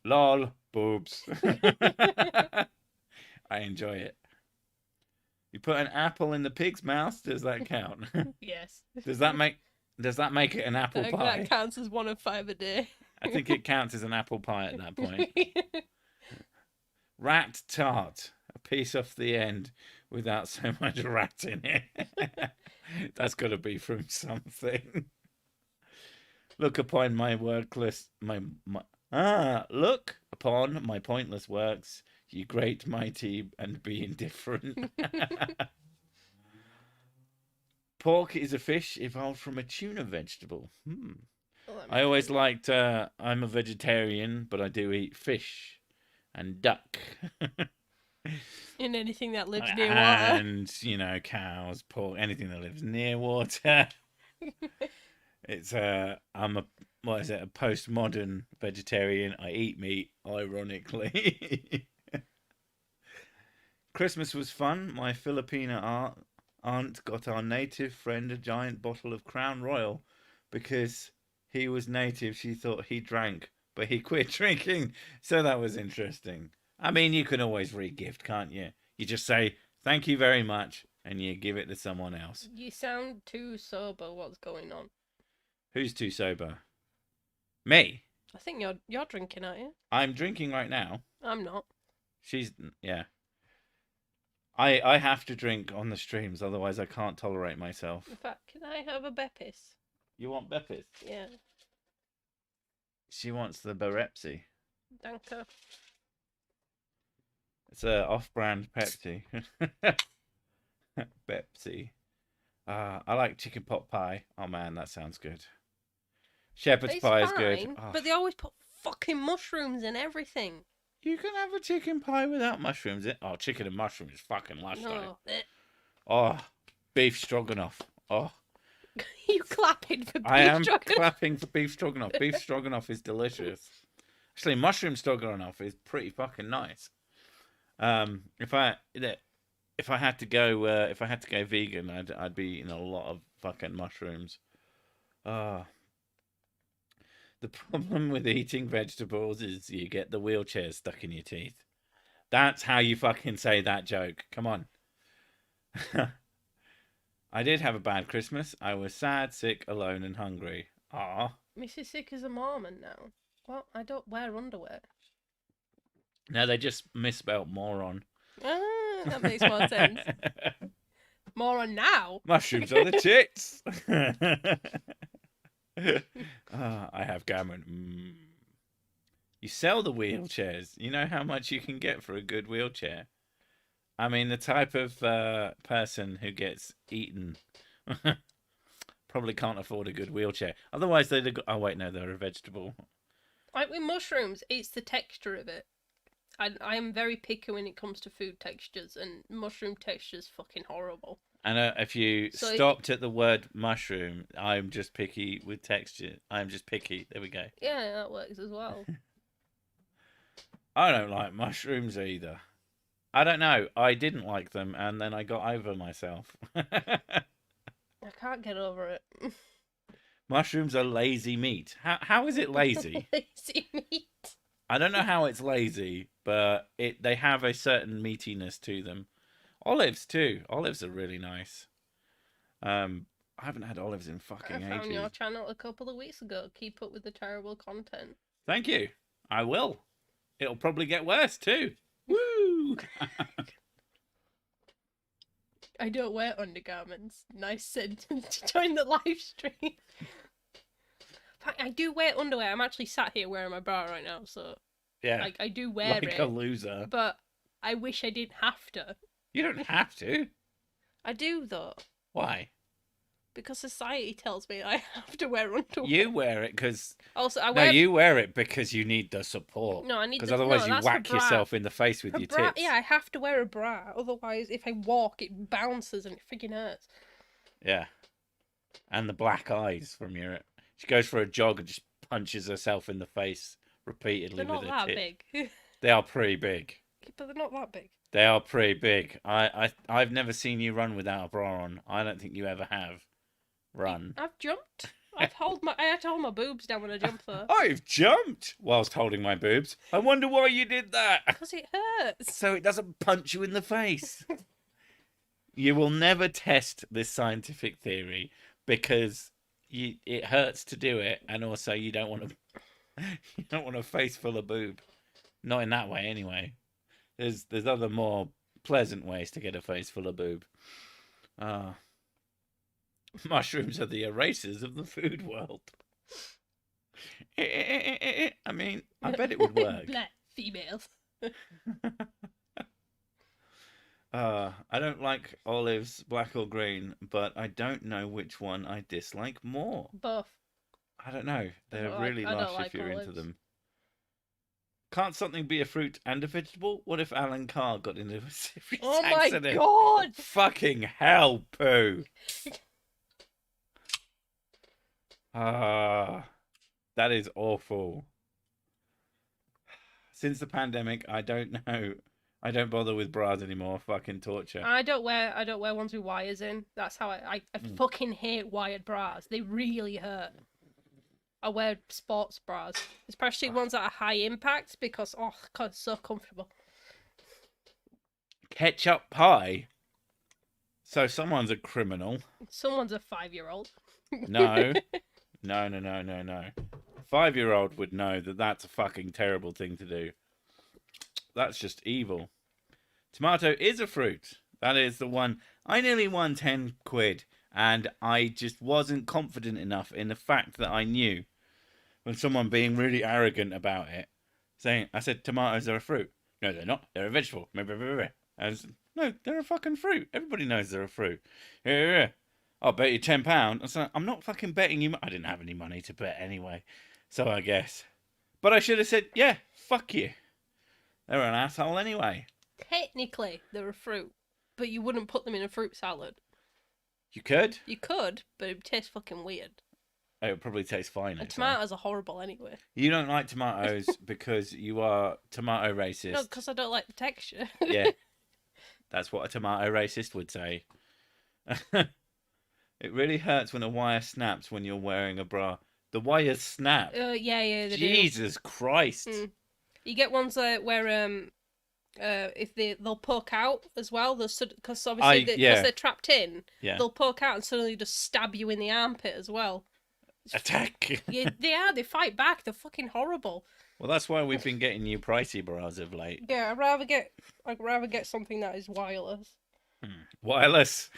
Lol, boobs. I enjoy it. You put an apple in the pig's mouth. Does that count?
Yes.
Does that make it an apple pie?
That counts as 1 of 5 a day.
I think it counts as an apple pie at that point. Rat tart. A piece off the end without so much rat in it. That's got to be from something. Look upon my workless look upon my pointless works, you great mighty, and be indifferent. Pork is a fish evolved from a tuna vegetable. I always liked. I'm a vegetarian, but I do eat fish and duck.
In anything that lives near water.
And cows, pork, anything that lives near water. It's I'm a postmodern vegetarian. I eat meat, ironically. Christmas was fun. My Filipina aunt got our native friend a giant bottle of Crown Royal because he was native. She thought he drank, but he quit drinking. So that was interesting. I mean, you can always re-gift, can't you? You just say, thank you very much, and you give it to someone else.
You sound too sober. What's going on?
Who's too sober? Me.
I think you're drinking, aren't you?
I'm drinking right now.
I'm not.
Yeah. I have to drink on the streams, otherwise I can't tolerate myself.
In fact, can I have a Beppis?
You want Beppis?
Yeah.
She wants the Berepsi.
Danke.
It's a off-brand Pepsi. Pepsi. I like chicken pot pie. Oh man, that sounds good. Shepherd's pie is good. Oh.
But they always put fucking mushrooms in everything.
You can have a chicken pie without mushrooms. Oh, chicken and mushrooms is fucking lush.
No.
Oh, beef stroganoff. Oh.
You clapping for beef
I am
stroganoff?
clapping for beef stroganoff. Beef stroganoff is delicious. Actually, mushroom stroganoff is pretty fucking nice. If I had to go vegan, I'd be eating a lot of fucking mushrooms. The problem with eating vegetables is you get the wheelchair stuck in your teeth. That's how you fucking say that joke. Come on. I did have a bad Christmas. I was sad, sick, alone, and hungry. Ah.
Mrs. Sick is a Mormon now. Well, I don't wear underwear.
No, they just misspelled moron.
Ah, that makes more sense. Moron now.
Mushrooms are the tits. I have gammon. You sell the wheelchairs. You know how much you can get for a good wheelchair. I mean, the type of person who gets eaten probably can't afford a good wheelchair. Otherwise, they'd have got... Oh, wait, no, they're a vegetable.
Like with mushrooms, it's the texture of it. I am very picky when it comes to food textures, and mushroom texture's fucking horrible.
And if you stopped at the word mushroom, I'm just picky with texture. I'm just picky. There we go.
Yeah, that works as well.
I don't like mushrooms either. I don't know. I didn't like them, and then I got over myself.
I can't get over it.
Mushrooms are lazy meat. How is it lazy?
Lazy meat.
I don't know how it's lazy, but they have a certain meatiness to them. Olives too. Olives are really nice. I haven't had olives in fucking ages. I found
your channel a couple of weeks ago. Keep up with the terrible content.
Thank you. I will. It'll probably get worse too. Woo!
I don't wear undergarments. Nice sentence to join the live stream. I do wear underwear. I'm actually sat here wearing my bra right now, so
yeah,
I do wear it.
Like a loser.
But I wish I didn't have to.
You don't have to.
I do though.
Why?
Because society tells me I have to wear underwear.
You wear it because...
you
wear it because you need the support.
No, I need...
Because otherwise you whack yourself in the face with your tits.
Yeah, I have to wear a bra. Otherwise, if I walk, it bounces and it freaking hurts.
Yeah. And the black eyes from your... She goes for a jog and just punches herself in the face repeatedly with her tits. They're not that big. They are pretty big.
But they're not that big.
They are pretty big. I've never seen you run without a bra on. I don't think you ever have. Run.
I've jumped. I had to hold my boobs down when I jumped though.
I've jumped whilst holding my boobs. I wonder why you did that.
Because it hurts.
So it doesn't punch you in the face. You will never test this scientific theory because it hurts to do it, and also you don't want a face full of boob. Not in that way, anyway. There's other more pleasant ways to get a face full of boob. Mushrooms are the erasers of the food world. I mean, I bet it would work.
Black females.
I don't like olives, black or green, but I don't know which one I dislike more.
Both.
I don't know. They're really lush if you're into them. Can't something be a fruit and a vegetable? What if Alan Carr got into a serious accident?
Oh my god!
Fucking hell, poo! That is awful. Since the pandemic, I don't know. I don't bother with bras anymore. Fucking torture.
I don't wear ones with wires in. That's how I fucking hate wired bras. They really hurt. I wear sports bras, especially ones that are high impact because God, it's so comfortable.
Ketchup pie. So someone's a criminal.
Someone's a 5-year-old.
No. No, no, no, no, no. 5-year-old would know that that's a fucking terrible thing to do. That's just evil. Tomato is a fruit. That is the one. I nearly won 10 quid, and I just wasn't confident enough in the fact that I knew when someone being really arrogant about it, saying, I said, tomatoes are a fruit. No, they're not. They're a vegetable. I was, no, they're a fucking fruit. Everybody knows they're a fruit. Yeah. I'll bet you £10. I said, I'm not fucking betting you. I didn't have any money to bet anyway, so I guess. But I should have said, yeah, fuck you. They're an asshole anyway.
Technically, they're a fruit, but you wouldn't put them in a fruit salad.
You could.
You could, but it would taste fucking weird.
It would probably taste fine.
And tomatoes are horrible anyway.
You don't like tomatoes because you are tomato racist.
No, because I don't like the texture.
Yeah. That's what a tomato racist would say. It really hurts when a wire snaps when you're wearing a bra. The wires snap.
Yeah, they
Jesus
do.
Christ.
You get ones where if they'll poke out as well, because obviously because they're trapped in, they'll poke out and suddenly just stab you in the armpit as well.
Attack.
Yeah, they fight back. They're fucking horrible.
Well, that's why we've been getting you pricey bras of late.
Yeah, I'd rather get something that is wireless.
Wireless.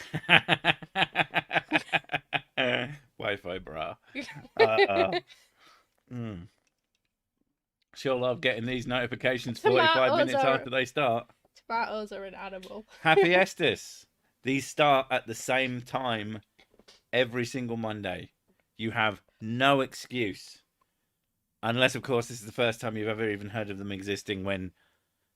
Wi-Fi bra. She'll love getting these notifications 45 minutes after they start.
Tomatoes are an animal.
Happy Estes. These start at the same time every single Monday. You have no excuse. Unless, of course, this is the first time you've ever even heard of them existing, when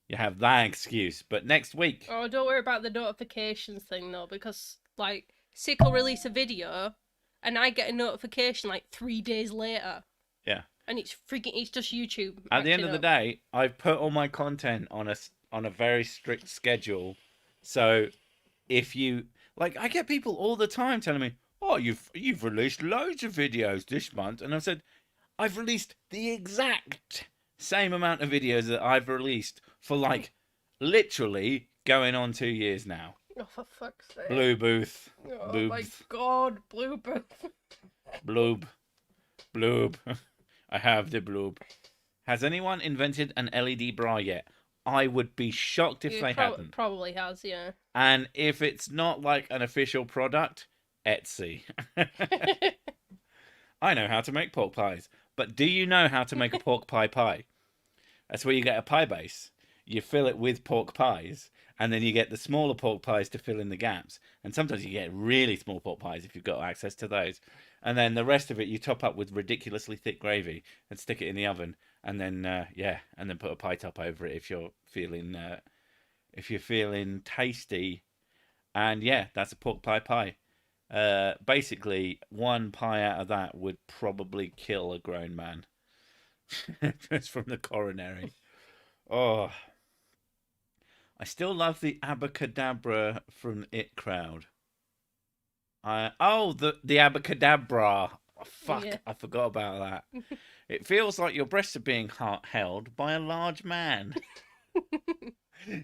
you have that excuse. But next week...
Oh, don't worry about the notifications thing, though, because, like, Sick will release a video, and I get a notification, like, 3 days later.
Yeah.
And it's just YouTube.
At the end of the day, I've put all my content on a very strict schedule. So, if you... Like, I get people all the time telling me, oh, you've released loads of videos this month. And I've said... I've released the exact same amount of videos that I've released for, like, literally going on 2 years now.
Oh, for fuck's sake.
Blue Booth.
Oh,
Boobs.
my God. Blue Booth.
Bloob. Bloob. I have the bloob. Has anyone invented an LED bra yet? I would be shocked if they hadn't.
Probably has, yeah.
And if it's not, like, an official product, Etsy. I know how to make pork pies. But do you know how to make a pork pie? That's where you get a pie base. You fill it with pork pies, and then you get the smaller pork pies to fill in the gaps. And sometimes you get really small pork pies if you've got access to those. And then the rest of it you top up with ridiculously thick gravy and stick it in the oven. And then, and then put a pie top over it if you're feeling tasty. And yeah, that's a pork pie. Basically, one pie out of that would probably kill a grown man. Just from the coronary. Oh. I still love the abracadabra from It Crowd. The abracadabra. Oh, fuck, yeah. I forgot about that. It feels like your breasts are being held by a large man.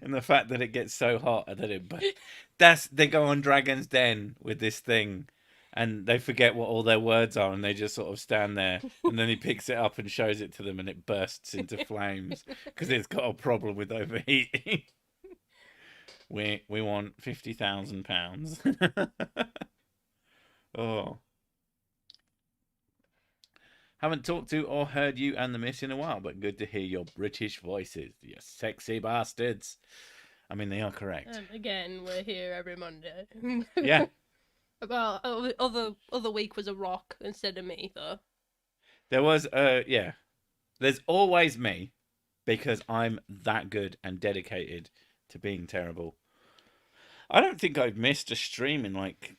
And the fact that it gets so hot that they go on Dragon's Den with this thing, and they forget what all their words are, and they just sort of stand there, and then he picks it up and shows it to them, and it bursts into flames because it's got a problem with overheating. We want £50,000. Oh. Haven't talked to or heard you and the Miss in a while, but good to hear your British voices, you sexy bastards. I mean, they are correct.
And again, we're here every Monday.
Yeah.
Well, other week was a rock instead of me, though.
There was, yeah. There's always me, because I'm that good and dedicated to being terrible. I don't think I've missed a stream in, like,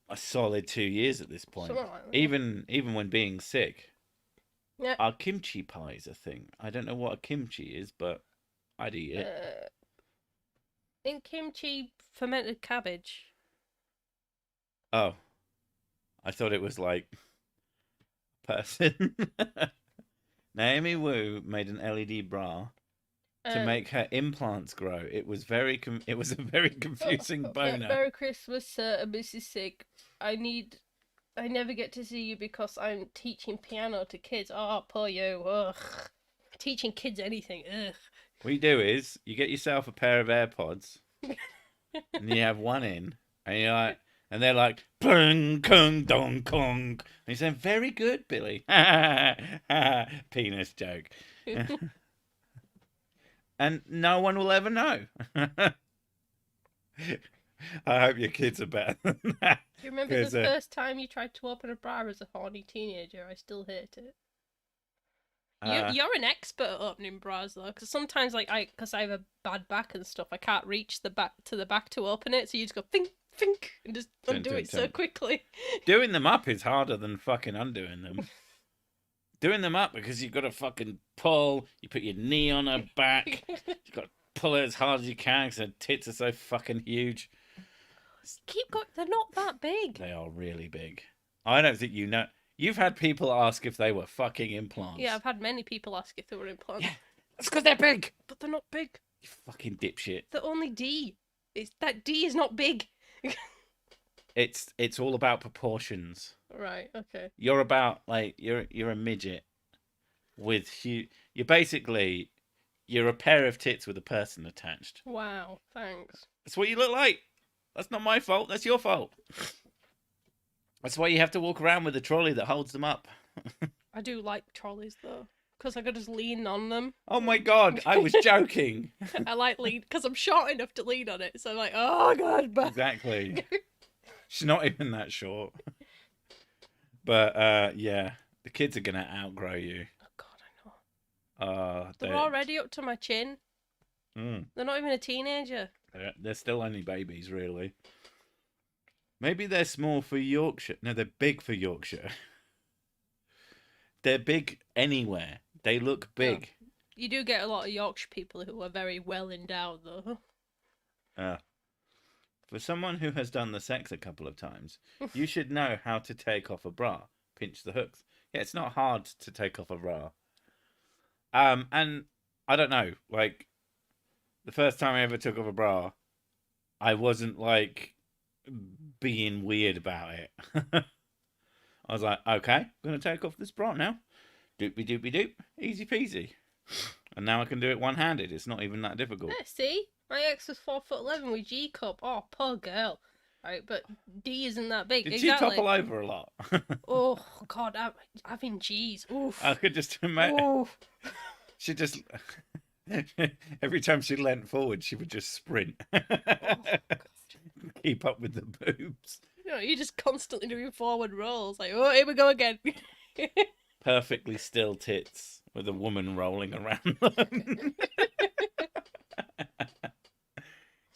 a solid 2 years at this point. Like even when being sick.
Yeah.
Our kimchi pie is a thing. I don't know what a kimchi is, but I'd eat it.
In kimchi, fermented cabbage.
Oh. I thought it was like person. Naomi Wu made an LED bra to make her implants grow. It was a very confusing boner.
Merry Christmas, Mrs. Sick. I need I never get to see you because I'm teaching piano to kids. Oh, poor you. Ugh. Teaching kids anything. Ugh.
What you do is you get yourself a pair of AirPods and you have one in, and you're like, and they're like, plung, kung, dong, kong. And you say, very good, Billy. Penis joke. And no one will ever know. I hope your kids are better than that.
Do you remember the first time you tried to open a bra as a horny teenager? I still hate it. You're an expert at opening bras though, because sometimes because I have a bad back and stuff, I can't reach the back to open it, so you just go think, and just undo it so quickly.
Doing them up is harder than fucking undoing them. Doing them up because you've got to fucking pull. You put your knee on her back. You've got to pull it as hard as you can because her tits are so fucking huge.
Keep going. They're not that big.
They are really big. I don't think you know. You've had people ask if they were fucking implants.
Yeah, I've had many people ask if they were implants.
Yeah, that's because they're big.
But they're not big.
You fucking dipshit.
They're only D. That D is not big.
It's all about proportions.
Right. Okay.
You're about you're a midget with you're basically a pair of tits with a person attached.
Wow. Thanks.
That's what you look like. That's not my fault. That's your fault. That's why you have to walk around with a trolley that holds them up.
I do like trolleys though, because I could just lean on them.
Oh my god, I was joking.
I like lean because I'm short enough to lean on it. So I'm like, oh god, but
exactly. She's not even that short. But yeah, the kids are gonna outgrow you.
Oh god, I know. They're
They're
already up to my chin. They're not even a teenager.
They're still only babies, really. Maybe they're small for Yorkshire. No, they're big for Yorkshire. They're big anywhere. They look big.
Oh. You do get a lot of Yorkshire people who are very well endowed, though.
For someone who has done the sex a couple of times, you should know how to take off a bra. Pinch the hooks. Yeah, it's not hard to take off a bra. And I don't know, like, the first time I ever took off a bra, I wasn't, like, being weird about it. I was like, okay, I'm going to take off this bra now. Doopy doopy doop. Easy peasy. And now I can do it one-handed. It's not even that difficult.
Yeah, see? My ex was 4'11" with G-cup. Oh, poor girl. Right, but D isn't that big.
Did she topple over a lot?
Oh, God, having G's. Oof.
I could just imagine.
Oof.
She just... Every time she leant forward, she would just sprint. Keep up with the boobs.
You know, you're just constantly doing forward rolls. Like, oh, here we go again.
Perfectly still tits with a woman rolling around them.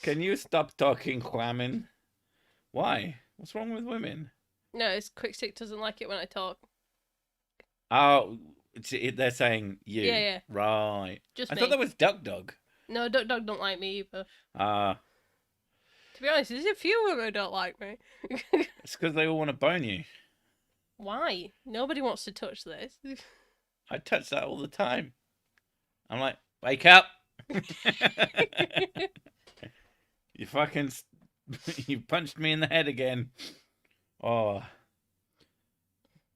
Can you stop talking, Quamin? Why? What's wrong with women?
No, it's Quickstick doesn't like it when I talk.
Oh, they're saying you.
Yeah.
Right.
Just
I
me.
thought that was Duck Dog.
No, Duck Dog don't like me either.
To
be honest, there's a few women who don't like me.
It's because they all want to bone you.
Why? Nobody wants to touch this.
I touch that all the time. I'm like, wake up. You fucking... You punched me in the head again. Oh.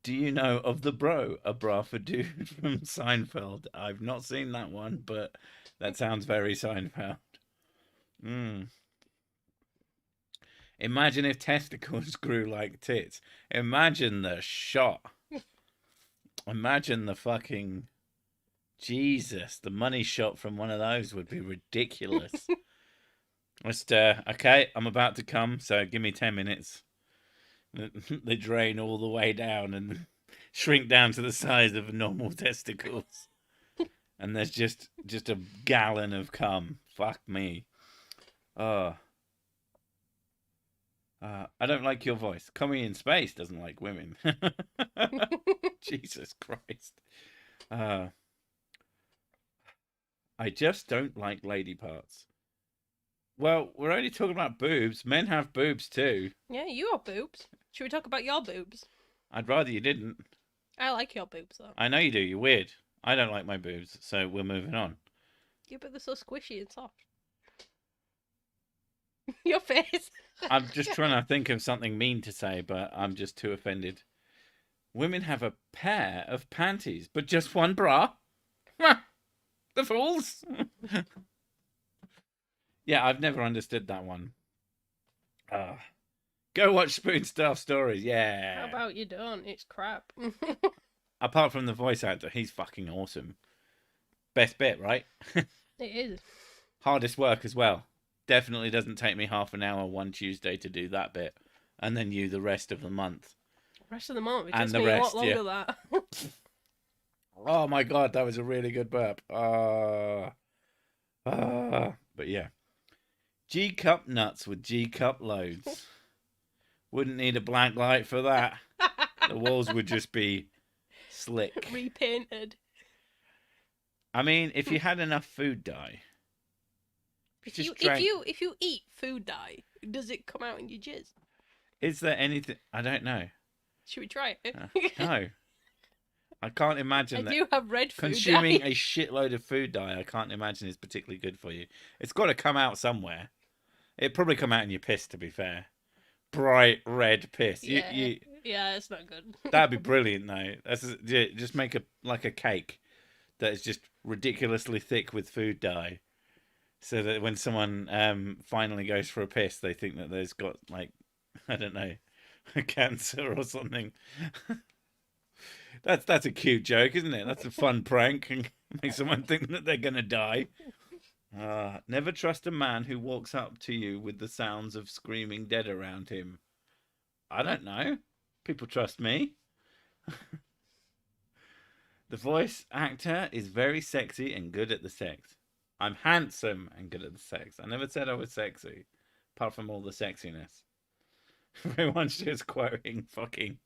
Do you know of the bro, a bra for dude from Seinfeld? I've not seen that one, but that sounds very Seinfeld. Imagine if testicles grew like tits. Imagine the shot. Imagine the fucking... Jesus, the money shot from one of those would be ridiculous. Just, okay, I'm about to come, so give me 10 minutes. They drain all the way down and shrink down to the size of normal testicles. And there's just a gallon of cum. Fuck me. I don't like your voice. Coming in Space doesn't like women. Jesus Christ. I just don't like lady parts. Well, we're only talking about boobs. Men have boobs too.
Yeah, you have boobs. Should we talk about your boobs?
I'd rather you didn't.
I like your boobs though.
I know you do. You're weird. I don't like my boobs, so we're moving on.
Yeah, but they're so squishy and soft. Your face.
I'm just trying to think of something mean to say, but I'm just too offended. Women have a pair of panties, but just one bra? The fools! Yeah, I've never understood that one. Go watch Spoon Stuff Stories, yeah.
How about you don't? It's crap.
Apart from the voice actor, he's fucking awesome. Best bit, right?
It is.
Hardest work as well. Definitely doesn't take me half an hour one Tuesday to do that bit. And then you the rest of the month.
Rest of the month, it
And
takes
the
me a
rest,
lot longer that.
Oh my god, that was a really good burp. But yeah. G-cup nuts with G-cup loads. Wouldn't need a black light for that. The walls would just be slick.
Repainted.
I mean, if you had enough food dye.
If you eat food dye, does it come out in your jizz?
Is there anything? I don't know.
Should we try it?
No. I can't imagine
I
that.
do have red food
Consuming
dye.
a shitload of food dye, I can't imagine is particularly good for you. It's got to come out somewhere. It'd probably come out in your piss, to be fair. Bright red piss.
Yeah, yeah, it's not good.
That'd be brilliant, though. Just make a cake that is just ridiculously thick with food dye, so that when someone finally goes for a piss, they think that there's got, like, I don't know, a cancer or something. That's a cute joke, isn't it? That's a fun prank and make someone think that they're gonna die. Never trust a man who walks up to you with the sounds of screaming dead around him. I don't know. People trust me. The voice actor is very sexy and good at the sex. I'm handsome and good at the sex. I never said I was sexy, apart from all the sexiness. Everyone's just quoting fucking.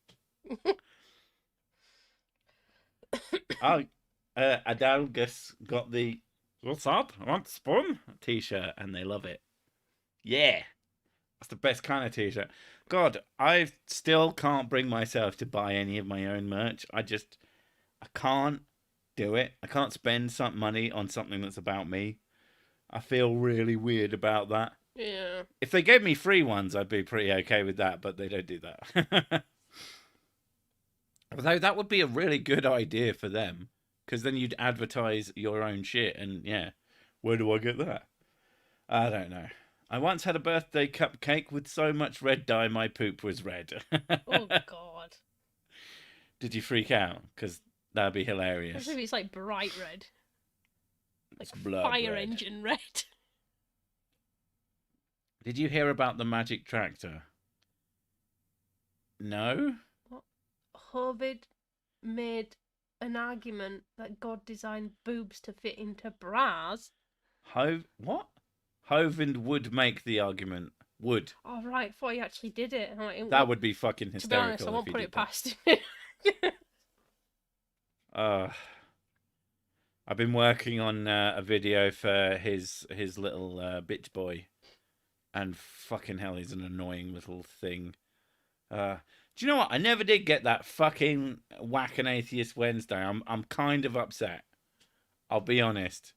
Adalgus got the "What's up? I want spoon" t-shirt, and they love it. Yeah, that's the best kind of t-shirt. God, I still can't bring myself to buy any of my own merch. I can't do it. I can't spend some money on something that's about me. I feel really weird about that.
Yeah.
If they gave me free ones, I'd be pretty okay with that, but they don't do that. Although that would be a really good idea for them, because then you'd advertise your own shit, and yeah, where do I get that? I don't know. I once had a birthday cupcake with so much red dye my poop was red.
Oh, God.
Did you freak out? Because that'd be hilarious.
Especially if it's like bright red. Like
red.
fire engine red.
Did you hear about the magic tractor? No?
What? Hovid made an argument that God designed boobs to fit into bras.
What? Hovind would make the argument. Would.
Oh, right. I thought he actually did it. Like,
that would be fucking hysterical.
To be honest, I won't put it past him.
I've been working on a video for his little bitch boy, and fucking hell, he's an annoying little thing. Do you know what? I never did get that fucking Whack an Atheist Wednesday. I'm kind of upset. I'll be honest.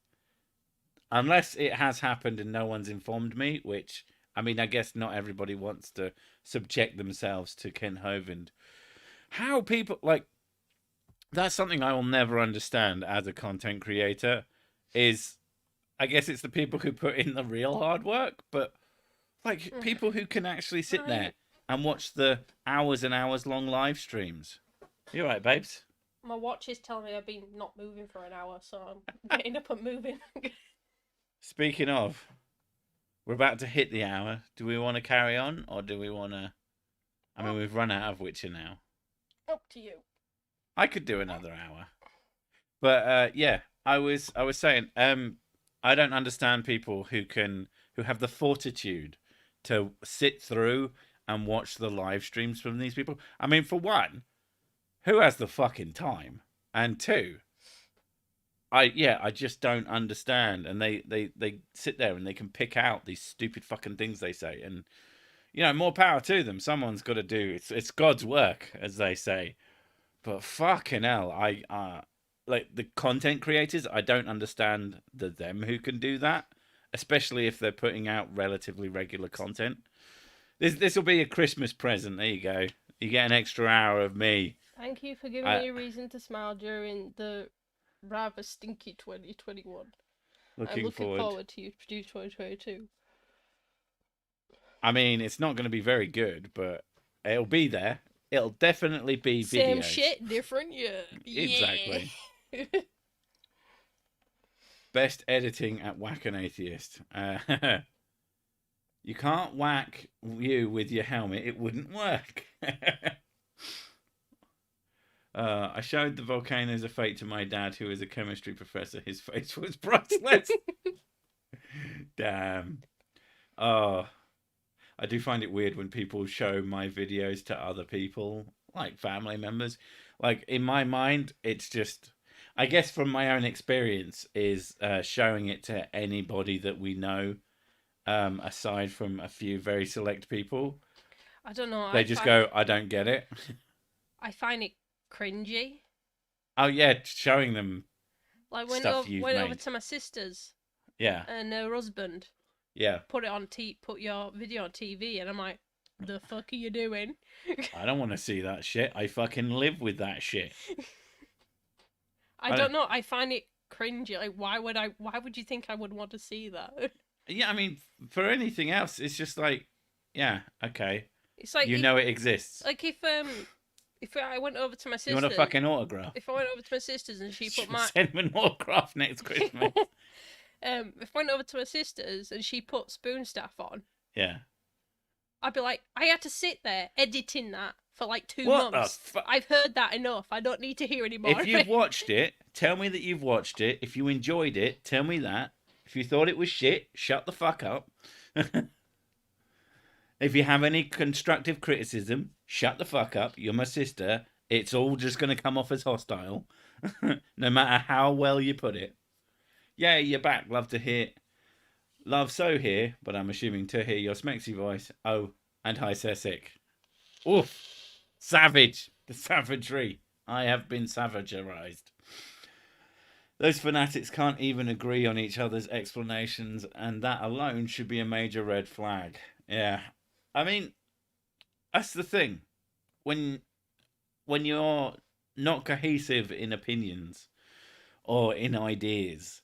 Unless it has happened and no one's informed me, which, I mean, I guess not everybody wants to subject themselves to Ken Hovind. How people, like, that's something I will never understand as a content creator, is, I guess it's the people who put in the real hard work, but, like, people who can actually sit there and watch the hours and hours long live streams. You alright, babes?
My watch is telling me I've been not moving for an hour, so I'm getting up and moving.
Speaking of, we're about to hit the hour. Do we want to carry on, or do we want to... I mean, we've run out of Witcher now.
Up to you.
I could do another hour. But, yeah, I was saying, I don't understand people who have the fortitude to sit through and watch the live streams from these people. I mean, for one, who has the fucking time? And two, I just don't understand. And they sit there and they can pick out these stupid fucking things they say. And, you know, more power to them. Someone's got to do it's God's work, as they say. But fucking hell, like the content creators, I don't understand them who can do that. especially if they're putting out relatively regular content. This will be a Christmas present. There you go. You get an extra hour of me.
Thank you for giving me a reason to smile during the rather stinky 2021. I'm looking forward to you produce 2022.
I mean, it's not going to be very good, but it'll be there. It'll definitely be
Same
videos.
shit, different year.
Exactly.
Yeah.
Best editing at Whack an Atheist. You can't whack you with your helmet. It wouldn't work. I showed the volcanoes of fate to my dad, who is a chemistry professor. His face was priceless. Damn. Oh, I do find it weird when people show my videos to other people, like family members. Like, in my mind, it's just, I guess from my own experience, is showing it to anybody that we know, aside from a few very select people.
I don't know.
They just go, I don't get it.
I find it cringy.
Oh, yeah, showing them
like
stuff you've made.
Over to my sisters.
Yeah.
And her husband.
Yeah.
Put your video on TV, and I'm like, the fuck are you doing?
I don't want to see that shit. I fucking live with that shit.
I don't know. I find it cringy. Like, why would you think I would want to see that?
Yeah, I mean, for anything else, it's just like, yeah, okay.
It's like
know it exists.
Like if I went over to my sister,
you want a fucking autograph?
If I went over to my sister's and she put
send me an autograph next Christmas.
If I went over to my sister's and she put spoon staff on,
yeah,
I'd be like, I had to sit there editing that for like 2 months. I've heard that enough. I don't need to hear anymore.
If you've watched it, tell me that you've watched it. If you enjoyed it, tell me that. If you thought it was shit, shut the fuck up. If you have any constructive criticism, shut the fuck up. You're my sister. It's all just going to come off as hostile. No matter how well you put it. Yeah, you're back. Love to hear. Love so here, but I'm assuming to hear your smexy voice. Oh, and hi, Sessic. Oof. Savage. The savagery. I have been savagerized. Those fanatics can't even agree on each other's explanations, and that alone should be a major red flag. Yeah. I mean, that's the thing. When you're not cohesive in opinions or in ideas,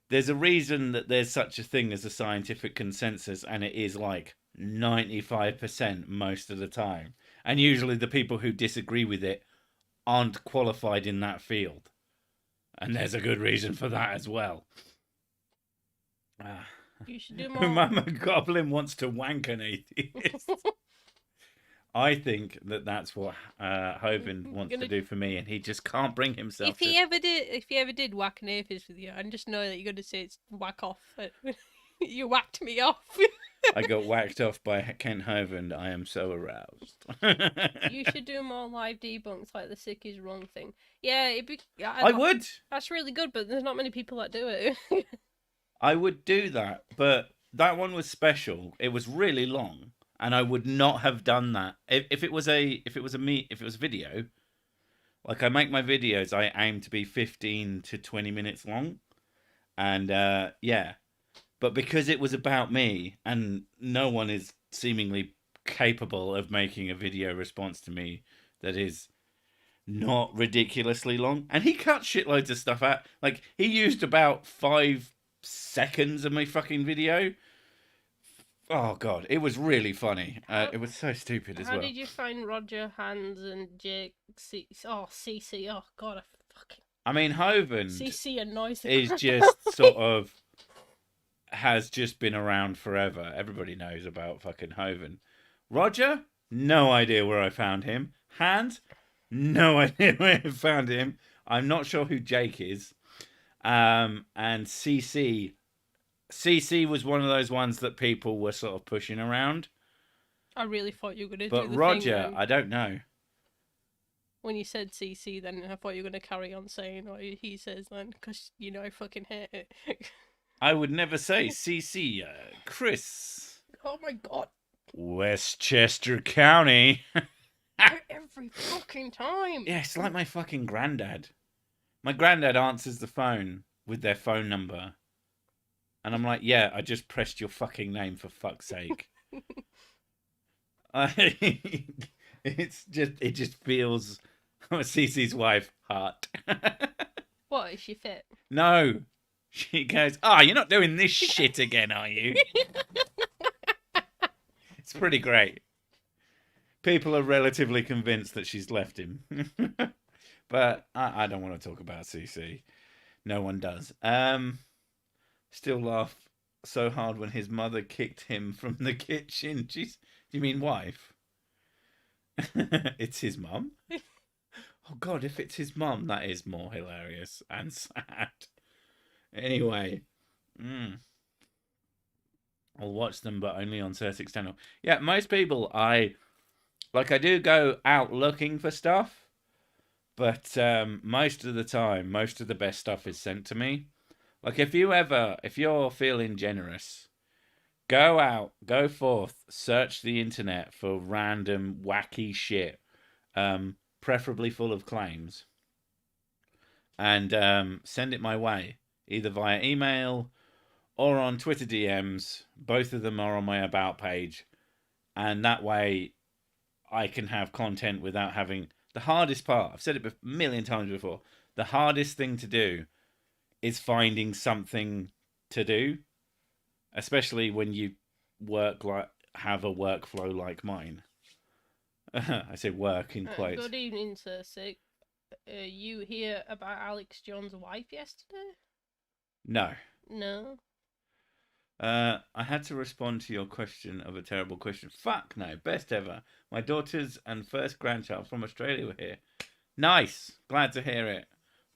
there's a reason that there's such a thing as a scientific consensus, and it is like 95% most of the time. And usually the people who disagree with it aren't qualified in that field. And there's a good reason for that as well.
You should do more.
Mama Goblin wants to wank an atheist. I think that's what Hovind wants to do for me, and he just can't bring himself.
If he ever did whack an atheist with you, and just know that you're going to say it's whack off. You whacked me off.
I got whacked off by Kent Hovind. I am so aroused.
You should do more live debunks, like the sick is wrong thing. Yeah,
I would.
That's really good, but there's not many people that do it.
I would do that, but that one was special. It was really long. And I would not have done that if it was a video. Like, I make my videos, I aim to be 15 to 20 minutes long, and yeah. But because it was about me, and no one is seemingly capable of making a video response to me that is not ridiculously long, and he cut shitloads of stuff out. Like, he used about 5 seconds of my fucking video. Oh, God. It was really funny. It was so stupid as well.
How did you find Roger, Hans, and Jake? CC. Oh, God.
I mean, Hovind
CC annoys the
is just sort of... has just been around forever. Everybody knows about fucking Hovind. Roger? No idea where I found him. Hans? No idea where I found him. I'm not sure who Jake is. And CC was one of those ones that people were sort of pushing around.
I really thought you were going to do the
Roger,
thing
I don't know.
When you said CC, then I thought you were going to carry on saying what he says then, because, I fucking hate it.
I would never say CC, Chris.
Oh my God.
Westchester County.
Every fucking time.
Yeah, it's like my fucking granddad. My granddad answers the phone with their phone number. And I'm like, yeah, I just pressed your fucking name for fuck's sake. It just feels Cece's wife hot.
What, is she fit?
No. She goes, you're not doing this shit again, are you? It's pretty great. People are relatively convinced that she's left him. But I don't want to talk about Cece. No one does. Still laugh so hard when his mother kicked him from the kitchen. Jeez, do you mean wife? It's his mum? Oh God, if it's his mum, that is more hilarious and sad. Anyway, I'll watch them, but only on certain external. Yeah, most people, I do go out looking for stuff, but most of the time, most of the best stuff is sent to me. Like if you're feeling generous, go out, go forth, search the internet for random wacky shit, preferably full of claims, and send it my way, either via email or on Twitter DMs. Both of them are on my About page, and that way I can have content without having... The hardest part, I've said it a million times before, the hardest thing to do is finding something to do, especially when you have a workflow like mine. I say work in quotes.
Good evening, Sir Sick. You hear about Alex John's wife yesterday?
No.
No.
I had to respond to your question of a terrible question. Fuck no, best ever. My daughters and first grandchild from Australia were here. Nice. Glad to hear it.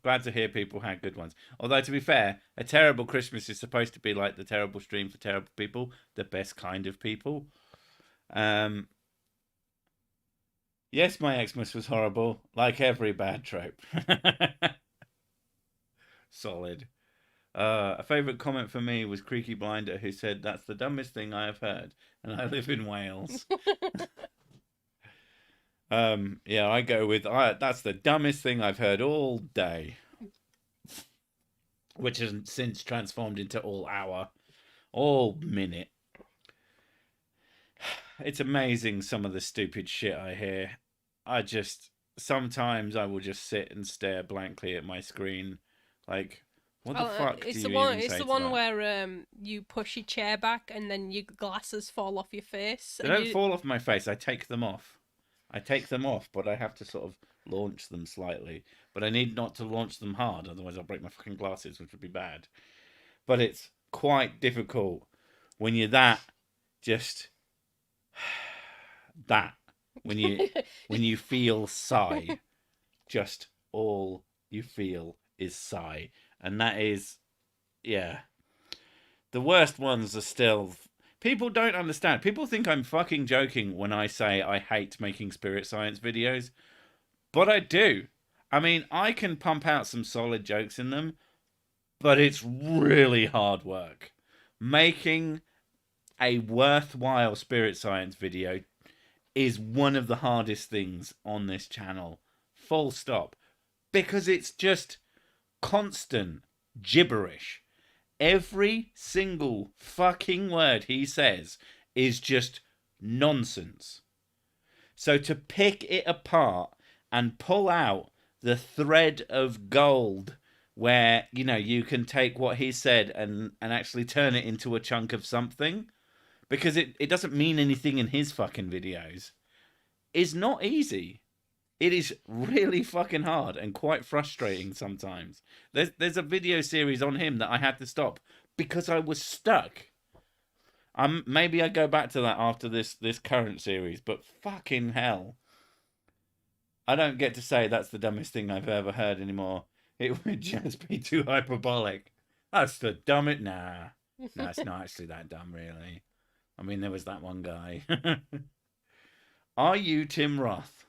Glad to hear people had good ones. Although, to be fair, a terrible Christmas is supposed to be like the terrible stream for terrible people, the best kind of people. Yes, my Xmas was horrible, like every bad trope. Solid. A favourite comment for me was Creaky Blinder, who said, "That's the dumbest thing I have heard, and I live in Wales." Yeah, I go with, that's the dumbest thing I've heard all day. Which has since transformed into all hour, all minute. It's amazing some of the stupid shit I hear. Sometimes I will just sit and stare blankly at my screen, like, what the fuck do you even say to that?
It's the one where you push your chair back and then your glasses fall off your face.
They don't fall off my face. I take them off. But I have to sort of launch them slightly. But I need not to launch them hard, otherwise I'll break my fucking glasses, which would be bad. But it's quite difficult when you're when you feel sigh, just all you feel is sigh. And that is, yeah. The worst ones are still... People don't understand. People think I'm fucking joking when I say I hate making spirit science videos. But I do. I mean, I can pump out some solid jokes in them, but it's really hard work. Making a worthwhile spirit science video is one of the hardest things on this channel. Full stop. Because it's just constant gibberish. Every single fucking word he says is just nonsense. So to pick it apart and pull out the thread of gold where, you can take what he said and actually turn it into a chunk of something, because it doesn't mean anything in his fucking videos, is not easy. It is really fucking hard and quite frustrating sometimes. There's a video series on him that I had to stop because I was stuck. Maybe I go back to that after this current series, but fucking hell. I don't get to say that's the dumbest thing I've ever heard anymore. It would just be too hyperbolic. That's the dumbest... Nah, it's not actually that dumb, really. I mean, there was that one guy. Are you Tim Roth?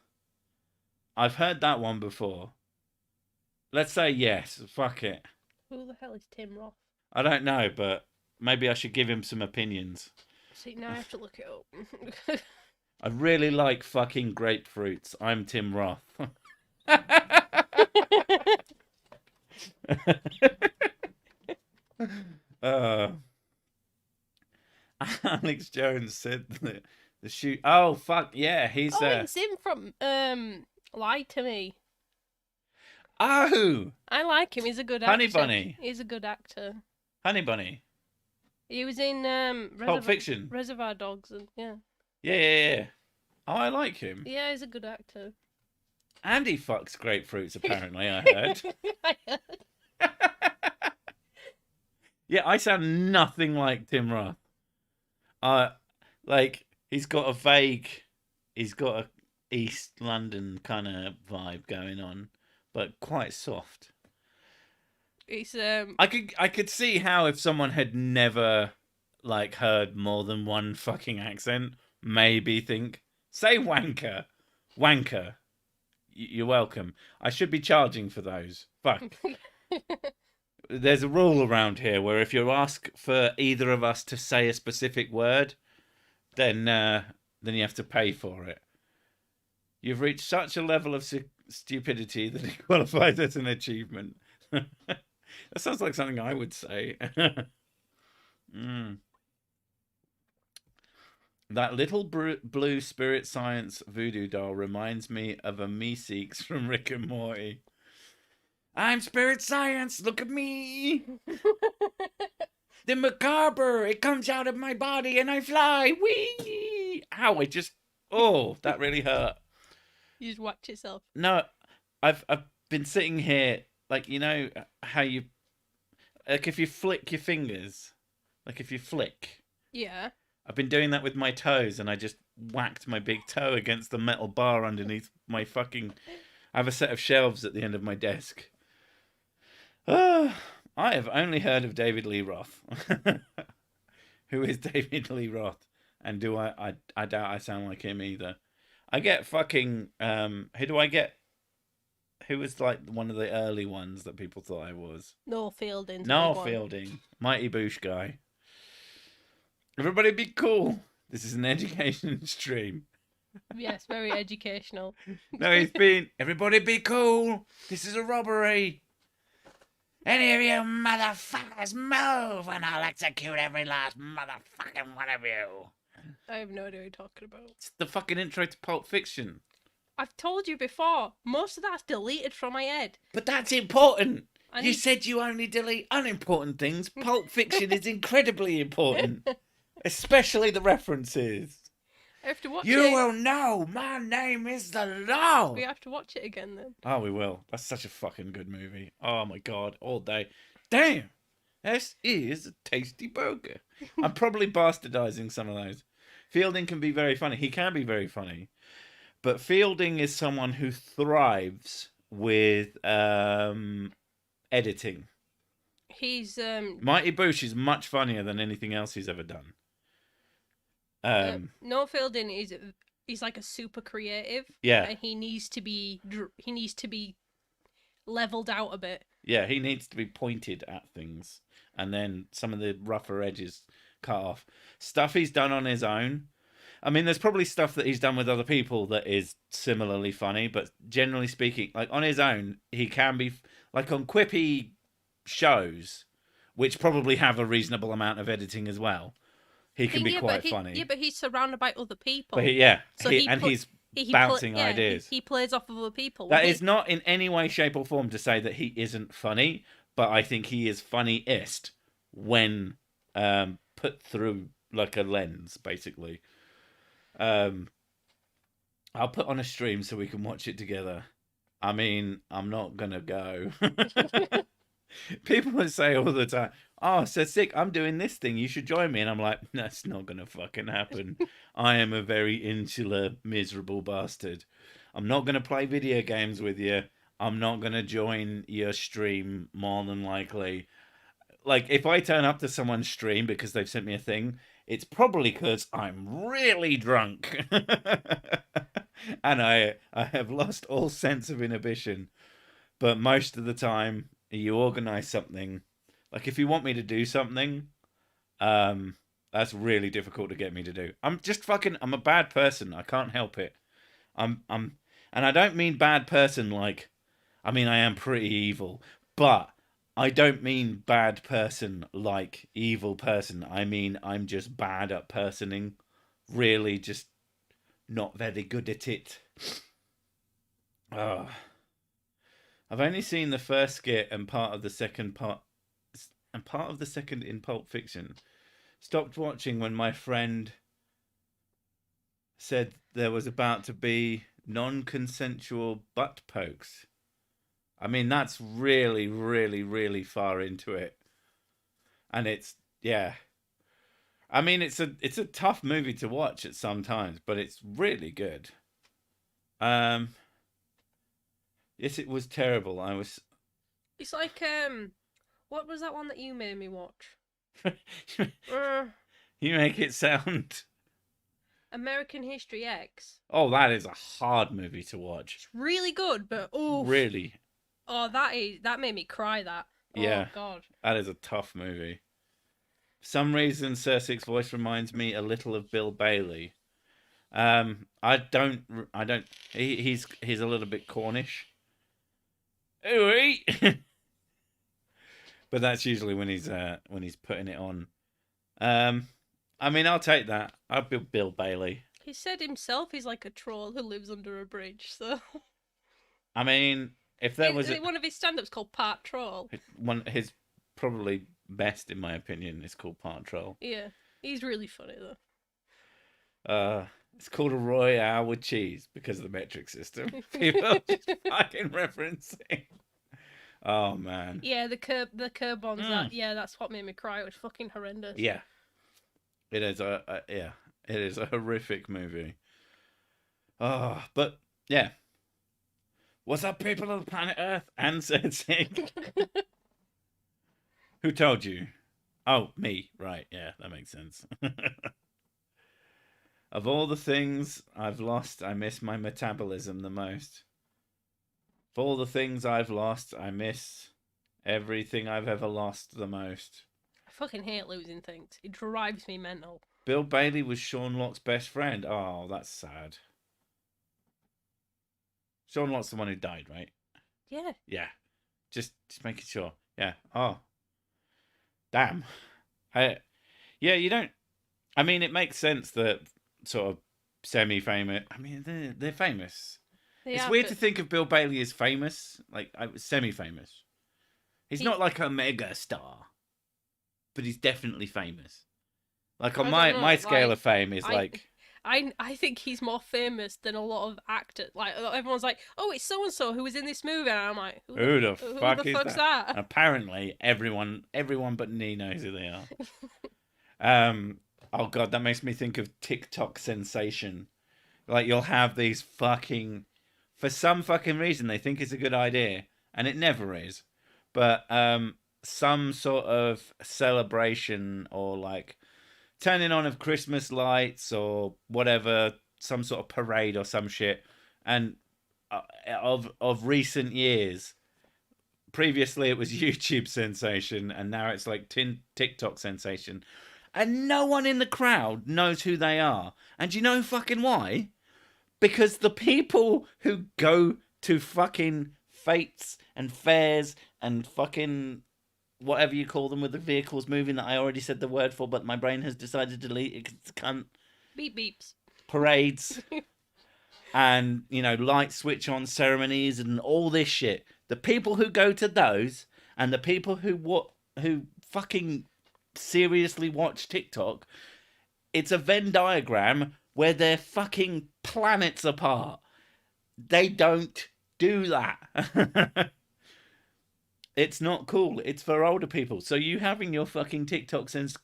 I've heard that one before. Let's say yes. Fuck it.
Who the hell is Tim Roth?
I don't know, but maybe I should give him some opinions.
See, now I have to look it up.
I really like fucking grapefruits. I'm Tim Roth. Alex Jones said that the shoot. Oh fuck yeah, he's.
It's him from Lie to Me.
Oh,
I like him. He's a good actor.
Honey Bunny.
He's a good actor.
Honey Bunny.
He was in
Pulp Fiction.
Reservoir Dogs, and yeah.
Yeah. Oh, I like him.
Yeah, he's a good actor.
And he fucks grapefruits, apparently. I heard.
I heard.
Yeah, I sound nothing like Tim Roth. Like he's got a East London kind of vibe going on, but quite soft.
He's
I could see how if someone had never like heard more than one fucking accent, maybe think say wanker. You're welcome. I should be charging for those. Fuck. There's a rule around here where if you ask for either of us to say a specific word, then you have to pay for it. You've reached such a level of stupidity that it qualifies as an achievement. That sounds like something I would say. That little blue spirit science voodoo doll reminds me of a Meeseeks from Rick and Morty. I'm spirit science, look at me. The macabre, it comes out of my body and I fly. Whee! Ow, that really hurt.
You just whacked yourself.
No, I've been sitting here, like, you know how you, like if you flick your fingers, like if you flick.
Yeah.
I've been doing that with my toes and I just whacked my big toe against the metal bar underneath my fucking, I have a set of shelves at the end of my desk. I have only heard of David Lee Roth. Who is David Lee Roth? And do I doubt I sound like him either. I get fucking who do I get? Who was like one of the early ones that people thought I was?
Noel Fielding.
Mighty Boosh guy. Everybody be cool. This is an education stream.
Yes, very educational.
No, everybody be cool. This is a robbery. Any of you motherfuckers move and I'll execute every last motherfucking one of you.
I have no idea what you're talking about.
It's the fucking intro to Pulp Fiction.
I've told you before, most of that's deleted from my head.
But that's important. You said you only delete unimportant things. Pulp Fiction is incredibly important. Especially the references.
I have to watch it.
You will know my name is the law.
We have to watch it again then.
Oh, we will. That's such a fucking good movie. Oh my god, all day. Damn, this is a tasty burger. I'm probably bastardizing some of those. Fielding can be very funny. He can be very funny. But Fielding is someone who thrives with editing.
He's
Mighty Boosh is much funnier than anything else he's ever done.
Noel Fielding he's like a super creative.
Yeah.
And he needs to be leveled out a bit.
Yeah, he needs to be pointed at things, and then some of the rougher edges cut off. Stuff he's done on his own. I mean, there's probably stuff that he's done with other people that is similarly funny, but generally speaking, like on his own, he can be like on quippy shows, which probably have a reasonable amount of editing as well. He can be quite funny.
Yeah, but he's surrounded by other people.
But he's bouncing ideas.
He plays off of other people.
That is not in any way, shape, or form to say that he isn't funny, but I think he is funniest when put through like a lens, basically. I'll put on a stream so we can watch it together. I mean, I'm not gonna go. People would say all the time, "Oh, so sick, I'm doing this thing, you should join me." And I'm like, that's not gonna fucking happen. I am a very insular, miserable bastard. I'm not gonna play video games with you. I'm not gonna join your stream, more than likely. Like, if I turn up to someone's stream because they've sent me a thing, it's probably because I'm really drunk. And I have lost all sense of inhibition. But most of the time, you organise something. Like, if you want me to do something, that's really difficult to get me to do. I'm a bad person. I can't help it. And I don't mean bad person like, I mean, I am pretty evil. But I don't mean bad person like evil person. I mean I'm just bad at personing. Really just not very good at it. Oh. I've only seen the first skit and part of the second part in Pulp Fiction. Stopped watching when my friend said there was about to be non-consensual butt pokes. I mean, that's really, really, really far into it. And it's, yeah. I mean, it's a tough movie to watch at some times, but it's really good. Yes, it was terrible.
It's like what was that one that you made me watch?
You make it sound.
American History X.
Oh, that is a hard movie to watch.
It's really good, but
really.
Oh, that made me cry. That.
Yeah.
Oh God. That
is a tough movie. For some reason, Cersei's voice reminds me a little of Bill Bailey. I don't. He's a little bit Cornish. Ooh. But that's usually when he's putting it on. I mean, I'll take that. I'll be Bill Bailey.
He said himself he's like a troll who lives under a bridge, so...
I mean, if there was...
One of his stand-ups called Part Troll.
His probably best, in my opinion, is called Part Troll.
Yeah, he's really funny, though.
It's called a Royale with cheese because of the metric system. People are just fucking referencing. Oh, man.
Yeah, the curb ones, that's what made me cry. It was fucking horrendous.
Yeah. It is it is a horrific movie. Oh, but yeah. What's up, people of planet Earth? And said sick. Who told you? Oh, me. Right, yeah, that makes sense. Of all the things I've lost, I miss my metabolism the most. Of all the things I've lost, I miss everything I've ever lost the most.
I fucking hate losing things. It drives me mental.
Bill Bailey was Sean Locke's best friend. Oh, that's sad. Sean Locke's the one who died, right?
Yeah.
Yeah. Just making sure. Yeah. Oh. Damn. You don't... I mean, it makes sense that sort of semi-famous... I mean, they're famous. It's weird to think of Bill Bailey as famous. Like, semi-famous. He's not like a mega star. But he's definitely famous. Like on my scale of fame is
I think he's more famous than a lot of actors. Like everyone's like, oh, it's so and so who was in this movie, and I'm like,
who the fuck's that? Apparently, everyone but me knows who they are. Oh god, that makes me think of TikTok sensation. Like you'll have these fucking, for some fucking reason they think it's a good idea, and it never is. But some sort of celebration or like turning on of Christmas lights or whatever, some sort of parade or some shit. And of recent years, previously it was YouTube sensation, and now it's like TikTok sensation. And no one in the crowd knows who they are. And you know fucking why? Because the people who go to fucking fetes and fairs and fucking whatever you call them with the vehicles moving that I already said the word for, but my brain has decided to delete it because it's cunt.
Beep beeps.
Parades. And, light switch on ceremonies and all this shit. The people who go to those and the people who fucking seriously watch TikTok, it's a Venn diagram where they're fucking planets apart. They don't do that. It's not cool. It's for older people. So you having your fucking TikTok sense,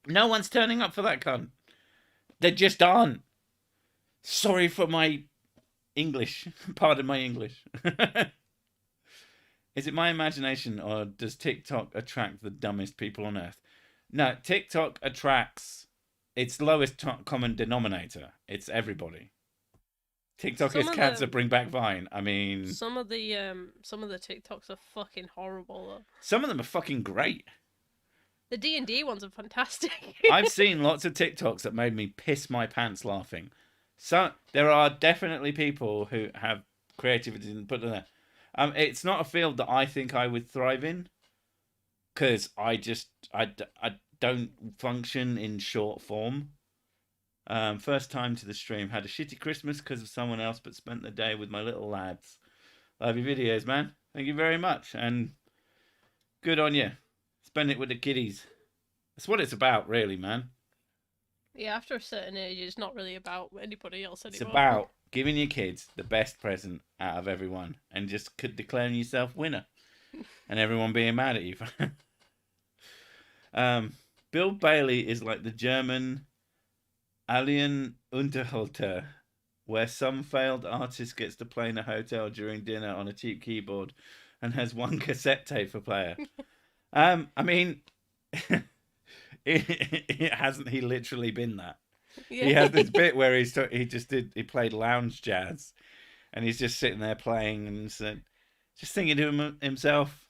no one's turning up for that cunt. They just aren't. Sorry for my English. Pardon my English. Is it my imagination or does TikTok attract the dumbest people on earth? No, TikTok attracts its lowest common denominator. It's everybody. TikTok is cats that bring back Vine. I mean,
some of the TikToks are fucking horrible though.
Some of them are fucking great.
The D&D ones are fantastic.
I've seen lots of TikToks that made me piss my pants laughing. So there are definitely people who have creativity and put in there. It's not a field that I think I would thrive in. because I don't function in short form. First time to the stream, had a shitty Christmas because of someone else, but spent the day with my little lads. Love your videos, man. Thank you very much, and good on you. Spend it with the kiddies. That's what it's about, really, man.
Yeah, after a certain age, it's not really about anybody else anymore.
It's about giving your kids the best present out of everyone, and just declaring yourself winner, and everyone being mad at you. Bill Bailey is like the German Alien Unterhalter, where some failed artist gets to play in a hotel during dinner on a cheap keyboard and has one cassette tape for player. I mean, it hasn't he literally been that? Yeah. He has this bit where he played lounge jazz, and he's just sitting there playing and just thinking to himself,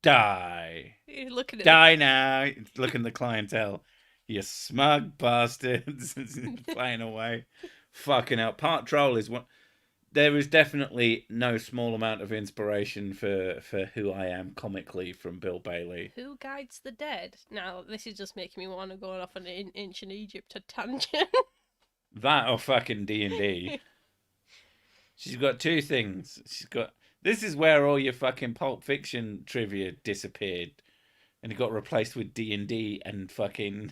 die.
You're looking at
die now. Looking at the clientele. You smug bastards. Playing away. Fucking hell. Part troll is what. There is definitely no small amount of inspiration for who I am comically from Bill Bailey.
Who Guides the Dead? Now, this is just making me want to go off an ancient Egypt tangent.
That or fucking D&D. She's got two things. This is where all your fucking Pulp Fiction trivia disappeared, and it got replaced with D&D and fucking.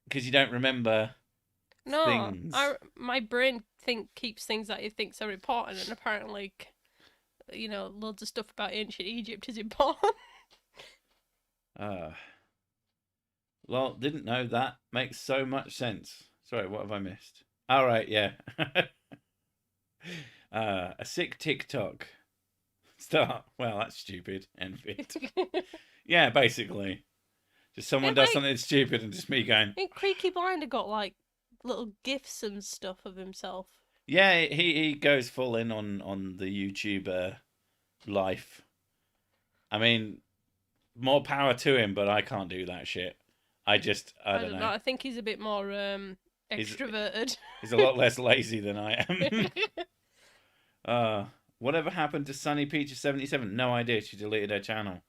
Because you don't remember.
No,
things.
My brain keeps things that it thinks are important, and apparently, loads of stuff about ancient Egypt is important.
Well, didn't know that. Makes so much sense. Sorry, what have I missed? All right, yeah. A sick TikTok. Start. Well, that's stupid. End it. Yeah, basically. Just someone does something stupid and just me going.
I think Creaky Blinder got like little gifs and stuff of himself.
Yeah, he goes full in on the YouTuber life. I mean, more power to him, but I can't do that shit. I don't know.
I think he's a bit more extroverted.
He's a lot less lazy than I am. Whatever happened to Sunny Peaches 77? No idea. She deleted her channel.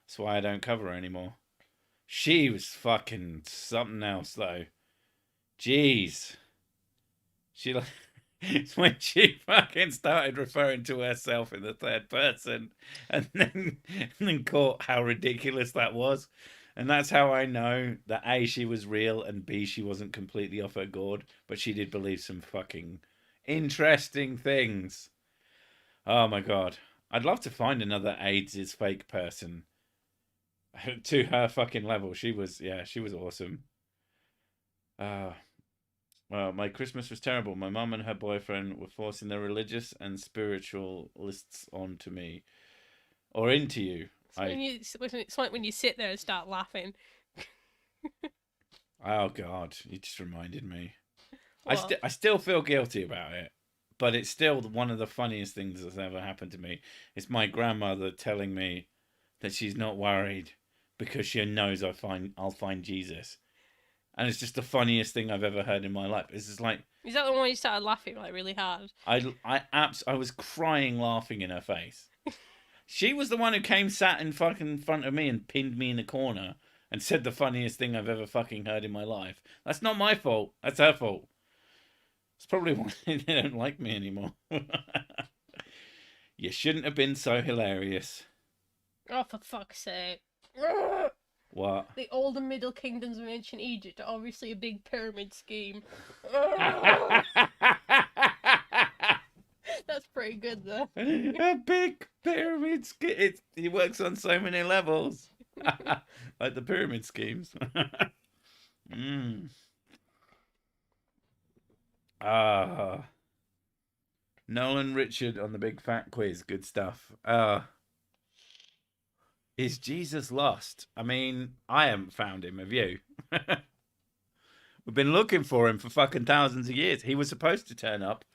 That's why I don't cover her anymore. She was fucking something else though. Jeez. When she fucking started referring to herself in the third person, and then caught how ridiculous that was. And that's how I know that A, she was real, and B, she wasn't completely off her gourd, but she did believe some fucking interesting things. Oh my god. I'd love to find another AIDS is fake person to her fucking level. She was awesome. Well, my Christmas was terrible. My mum and her boyfriend were forcing their religious and spiritualists onto me. Or into you.
It's like when you sit there and start laughing.
Oh, God. You just reminded me. I still feel guilty about it. But it's still one of the funniest things that's ever happened to me. It's my grandmother telling me that she's not worried because she knows I'll find Jesus. And it's just the funniest thing I've ever heard in my life. It's just like...
Is that the one you started laughing like really hard?
I was crying laughing in her face. She was the one who sat in fucking front of me and pinned me in the corner and said the funniest thing I've ever fucking heard in my life. That's not my fault. That's her fault. It's probably why they don't like me anymore. You shouldn't have been so hilarious.
Oh, for fuck's sake.
What?
The old and middle kingdoms of ancient Egypt are obviously a big pyramid scheme. That's pretty good, though.
A big pyramid scheme. It works on so many levels. Like the pyramid schemes. Nolan Richard on the big fat quiz. Good stuff. Is Jesus lost? I mean, I haven't found him. Have you? We've been looking for him for fucking thousands of years. He was supposed to turn up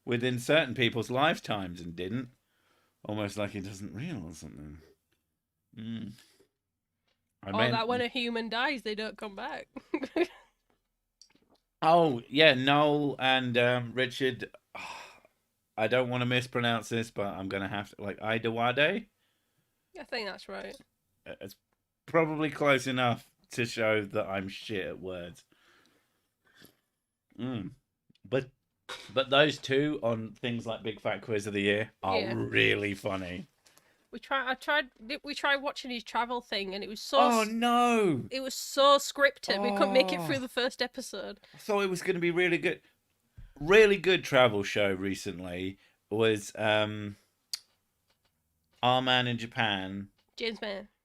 within certain people's lifetimes and didn't. Almost like he doesn't realize something.
That when a human dies, they don't come back.
Oh, yeah, Noel and Richard. I don't want to mispronounce this, but I'm gonna have to like Idawade.
I think that's right.
It's probably close enough to show that I'm shit at words. But those two on things like Big Fat Quiz of the Year are really funny.
We tried watching his travel thing, and it was so.
Oh no!
It was so scripted. We couldn't make it through the first episode.
I thought it was going to be really good. Really good travel show recently was Our Man in Japan.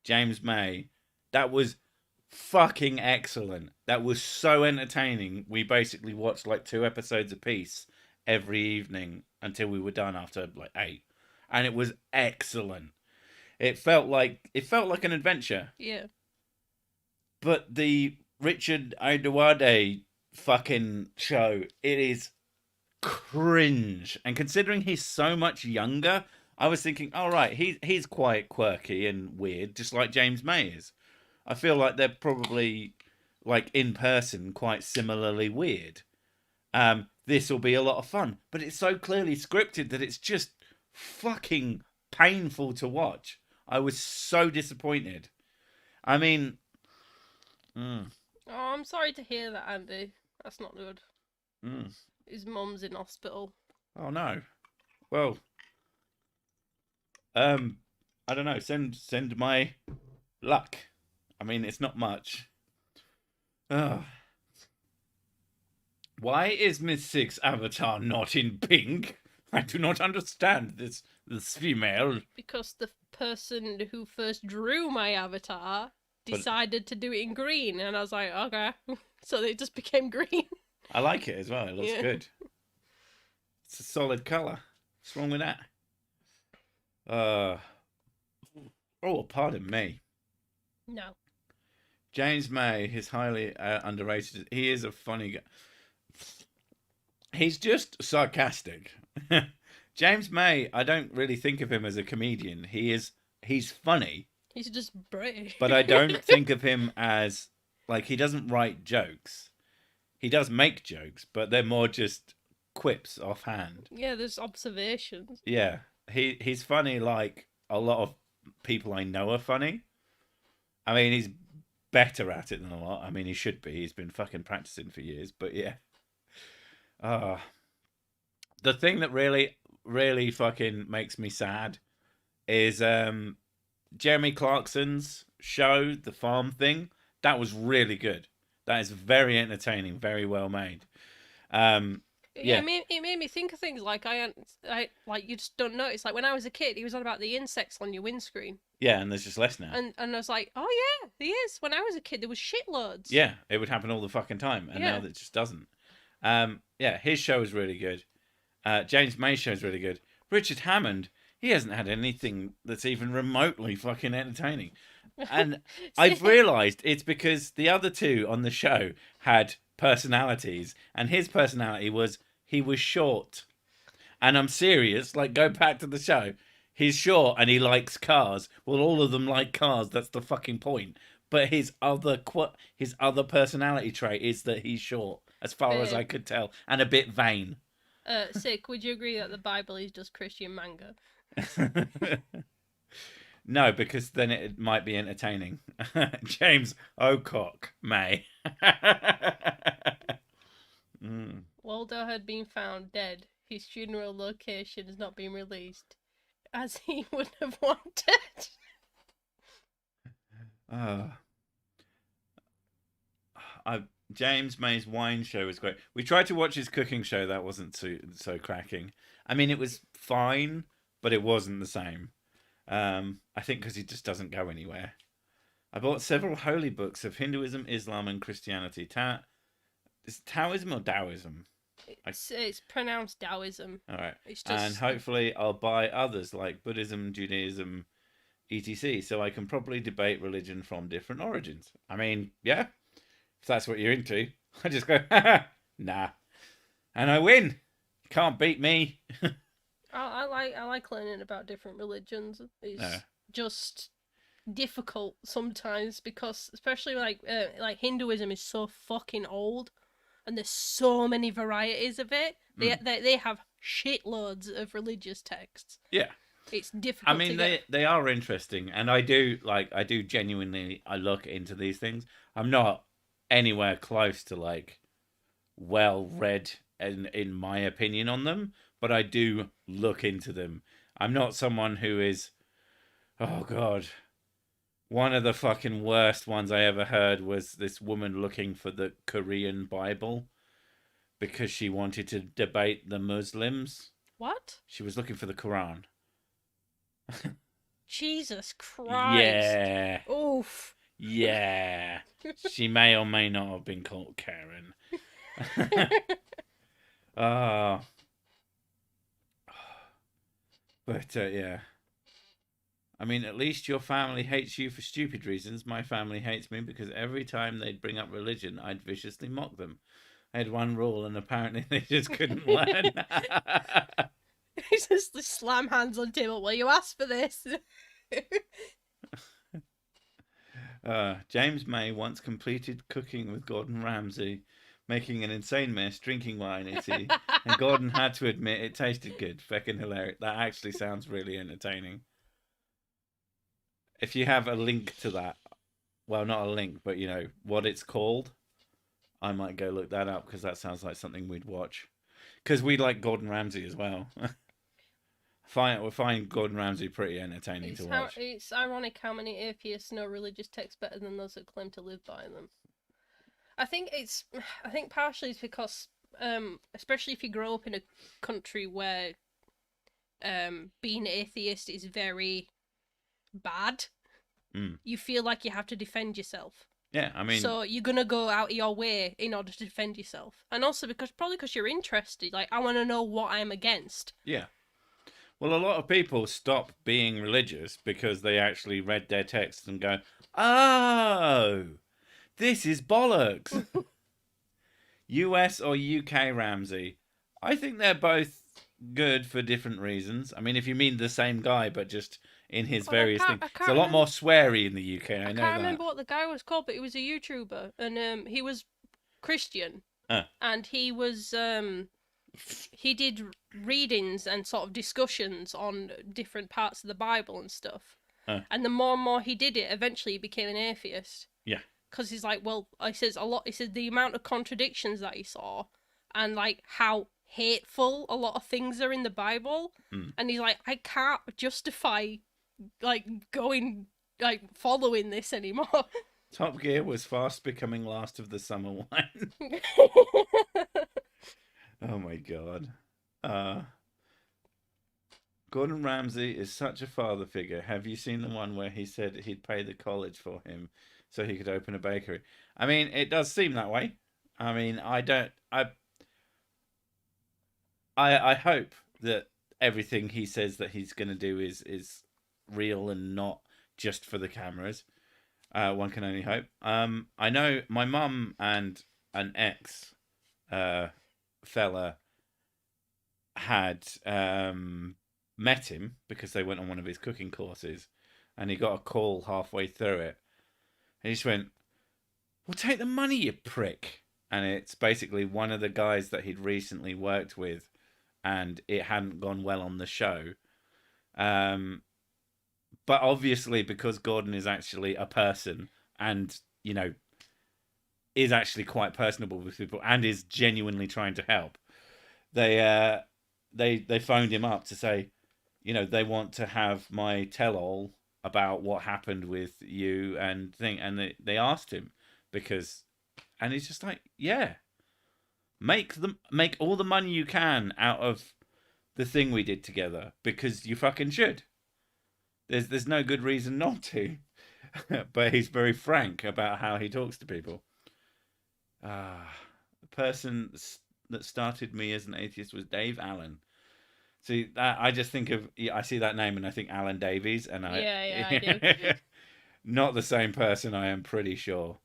James May. That was fucking excellent. That was so entertaining. We basically watched like 2 episodes apiece every evening until we were done after like 8. And it was excellent. It felt like an adventure.
Yeah.
But the Richard Ayoade fucking show, it is cringe. And considering he's so much younger, I was thinking, all right, he's quite quirky and weird, just like James May is. I feel like they're probably, like, in person, quite similarly weird. This will be a lot of fun. But it's so clearly scripted that it's just fucking painful to watch. I was so disappointed. I mean...
Oh, I'm sorry to hear that, Andy. That's not good.
Mm.
His mum's in hospital.
Oh, no. Well... I don't know. Send my luck. I mean, it's not much. Ugh. Why is Miss Six avatar not in pink? I do not understand this female.
Because the person who first drew my avatar decided to do it in green, and I was like, okay. So it just became green.
I like it as well. It looks good. It's a solid colour. What's wrong with that? Oh, pardon me.
No.
James May is highly underrated. He is a funny guy. He's just sarcastic. James May, I don't really think of him as a comedian. He's funny.
He's just British.
But I don't think of him as, like, he doesn't write jokes. He does make jokes, but they're more just quips offhand.
Yeah, there's observations.
Yeah. He's funny like a lot of people I know are funny. I mean, he's better at it than a lot. I mean, he should be. He's been fucking practicing for years. But yeah. The thing that really, really fucking makes me sad is Jeremy Clarkson's show, The Farm Thing. That was really good. That is very entertaining, very well made.
Yeah, it made me think of things like I like you just don't notice. Like when I was a kid, he was on about the insects on your windscreen.
Yeah, and there's just less now.
And I was like, oh yeah, he is. When I was a kid, there was shitloads.
Yeah, it would happen all the fucking time, and now it just doesn't. Yeah, his show is really good. James May's show is really good. Richard Hammond, he hasn't had anything that's even remotely fucking entertaining. And I've realised it's because the other two on the show had personalities, and his personality was he was short. And I'm serious, like, go back to the show. He's short and he likes cars. Well, all of them like cars. That's the fucking point. But his other personality trait is that he's short, as far as I could tell, and a bit vain.
Sick, would you agree that the Bible is just Christian manga?
No, because then it might be entertaining. James Ocock May.
Waldo had been found dead. His funeral location has not been released, as he would have wanted.
James May's wine show was great. We tried to watch his cooking show. That wasn't so cracking. I mean, it was fine, but it wasn't the same. I think because he just doesn't go anywhere. I bought several holy books of Hinduism, Islam, and Christianity. Is it Taoism or Taoism?
It's pronounced Taoism.
All right. And hopefully I'll buy others like Buddhism, Judaism, etc. So I can properly debate religion from different origins. I mean, yeah, if that's what you're into, I just go, nah. And I win. You can't beat me.
I like learning about different religions. It's just difficult sometimes because, especially like Hinduism is so fucking old, and there's so many varieties of it. They have shitloads of religious texts.
Yeah.
It's difficult.
I mean, they are interesting, and I do genuinely. I look into these things. I'm not anywhere close to like well read in my opinion on them, but I do look into them. I'm not someone who is. Oh God. One of the fucking worst ones I ever heard was this woman looking for the Korean Bible because she wanted to debate the Muslims.
What?
She was looking for the Quran.
Jesus Christ.
Yeah.
Oof.
Yeah. She may or may not have been called Karen. Oh. But, yeah. I mean, at least your family hates you for stupid reasons. My family hates me because every time they'd bring up religion, I'd viciously mock them. I had one rule, and apparently they just couldn't learn.
He's just the slam hands on table. Well, you asked for this.
James May once completed cooking with Gordon Ramsay, making an insane mess, drinking wine, and Gordon had to admit it tasted good. Feckin' hilarious. That actually sounds really entertaining. If you have a link to that, well, not a link, but you know what it's called, I might go look that up because that sounds like something we'd watch. Because we like Gordon Ramsay as well. We find Gordon Ramsay pretty entertaining to watch.
It's ironic how many atheists know religious texts better than those that claim to live by them. I think partially it's because, especially if you grow up in a country where being atheist is very bad, you feel like you have to defend yourself.
Yeah, I mean,
so you're gonna go out of your way in order to defend yourself, and also because you're interested. Like, I want to know what I'm against.
Yeah. Well, a lot of people stop being religious because they actually read their texts and go, "Oh, this is bollocks." US or UK Ramsay? I think they're both good for different reasons. I mean, if you mean the same guy, but just in his various things. It's a lot more sweary in the UK. I can't
remember what the guy was called, but he was a YouTuber, and he was Christian, and he was he did readings and sort of discussions on different parts of the Bible and stuff. And the more and more he did it, eventually he became an atheist.
Yeah.
Because he's like, well, he says the amount of contradictions that he saw, and like how hateful a lot of things are in the Bible, and he's like, I can't justify like following this anymore.
Top Gear was fast becoming last of the summer wine. Oh my God. Gordon Ramsay is such a father figure. Have you seen the one where he said he'd pay the college for him so he could open a bakery? I mean, it does seem that way. I mean, I hope that everything he says that he's going to do is real and not just for the cameras. One can only hope. I know my mum and an ex fella had met him because they went on one of his cooking courses, and he got a call halfway through it, and he just went, "Well, take the money, you prick." And it's basically one of the guys that he'd recently worked with, and it hadn't gone well on the show. But obviously, because Gordon is actually a person and, you know, is actually quite personable with people and is genuinely trying to help, they phoned him up to say, you know, they want to have my tell-all about what happened with you and thing. And they asked him and he's just like, yeah, make all the money you can out of the thing we did together because you fucking should. There's no good reason not to. But he's very frank about how he talks to people. The person that started me as an atheist was Dave Allen. See, I just think of... I see that name and I think Alan Davies. And
I do.
Not the same person, I am pretty sure.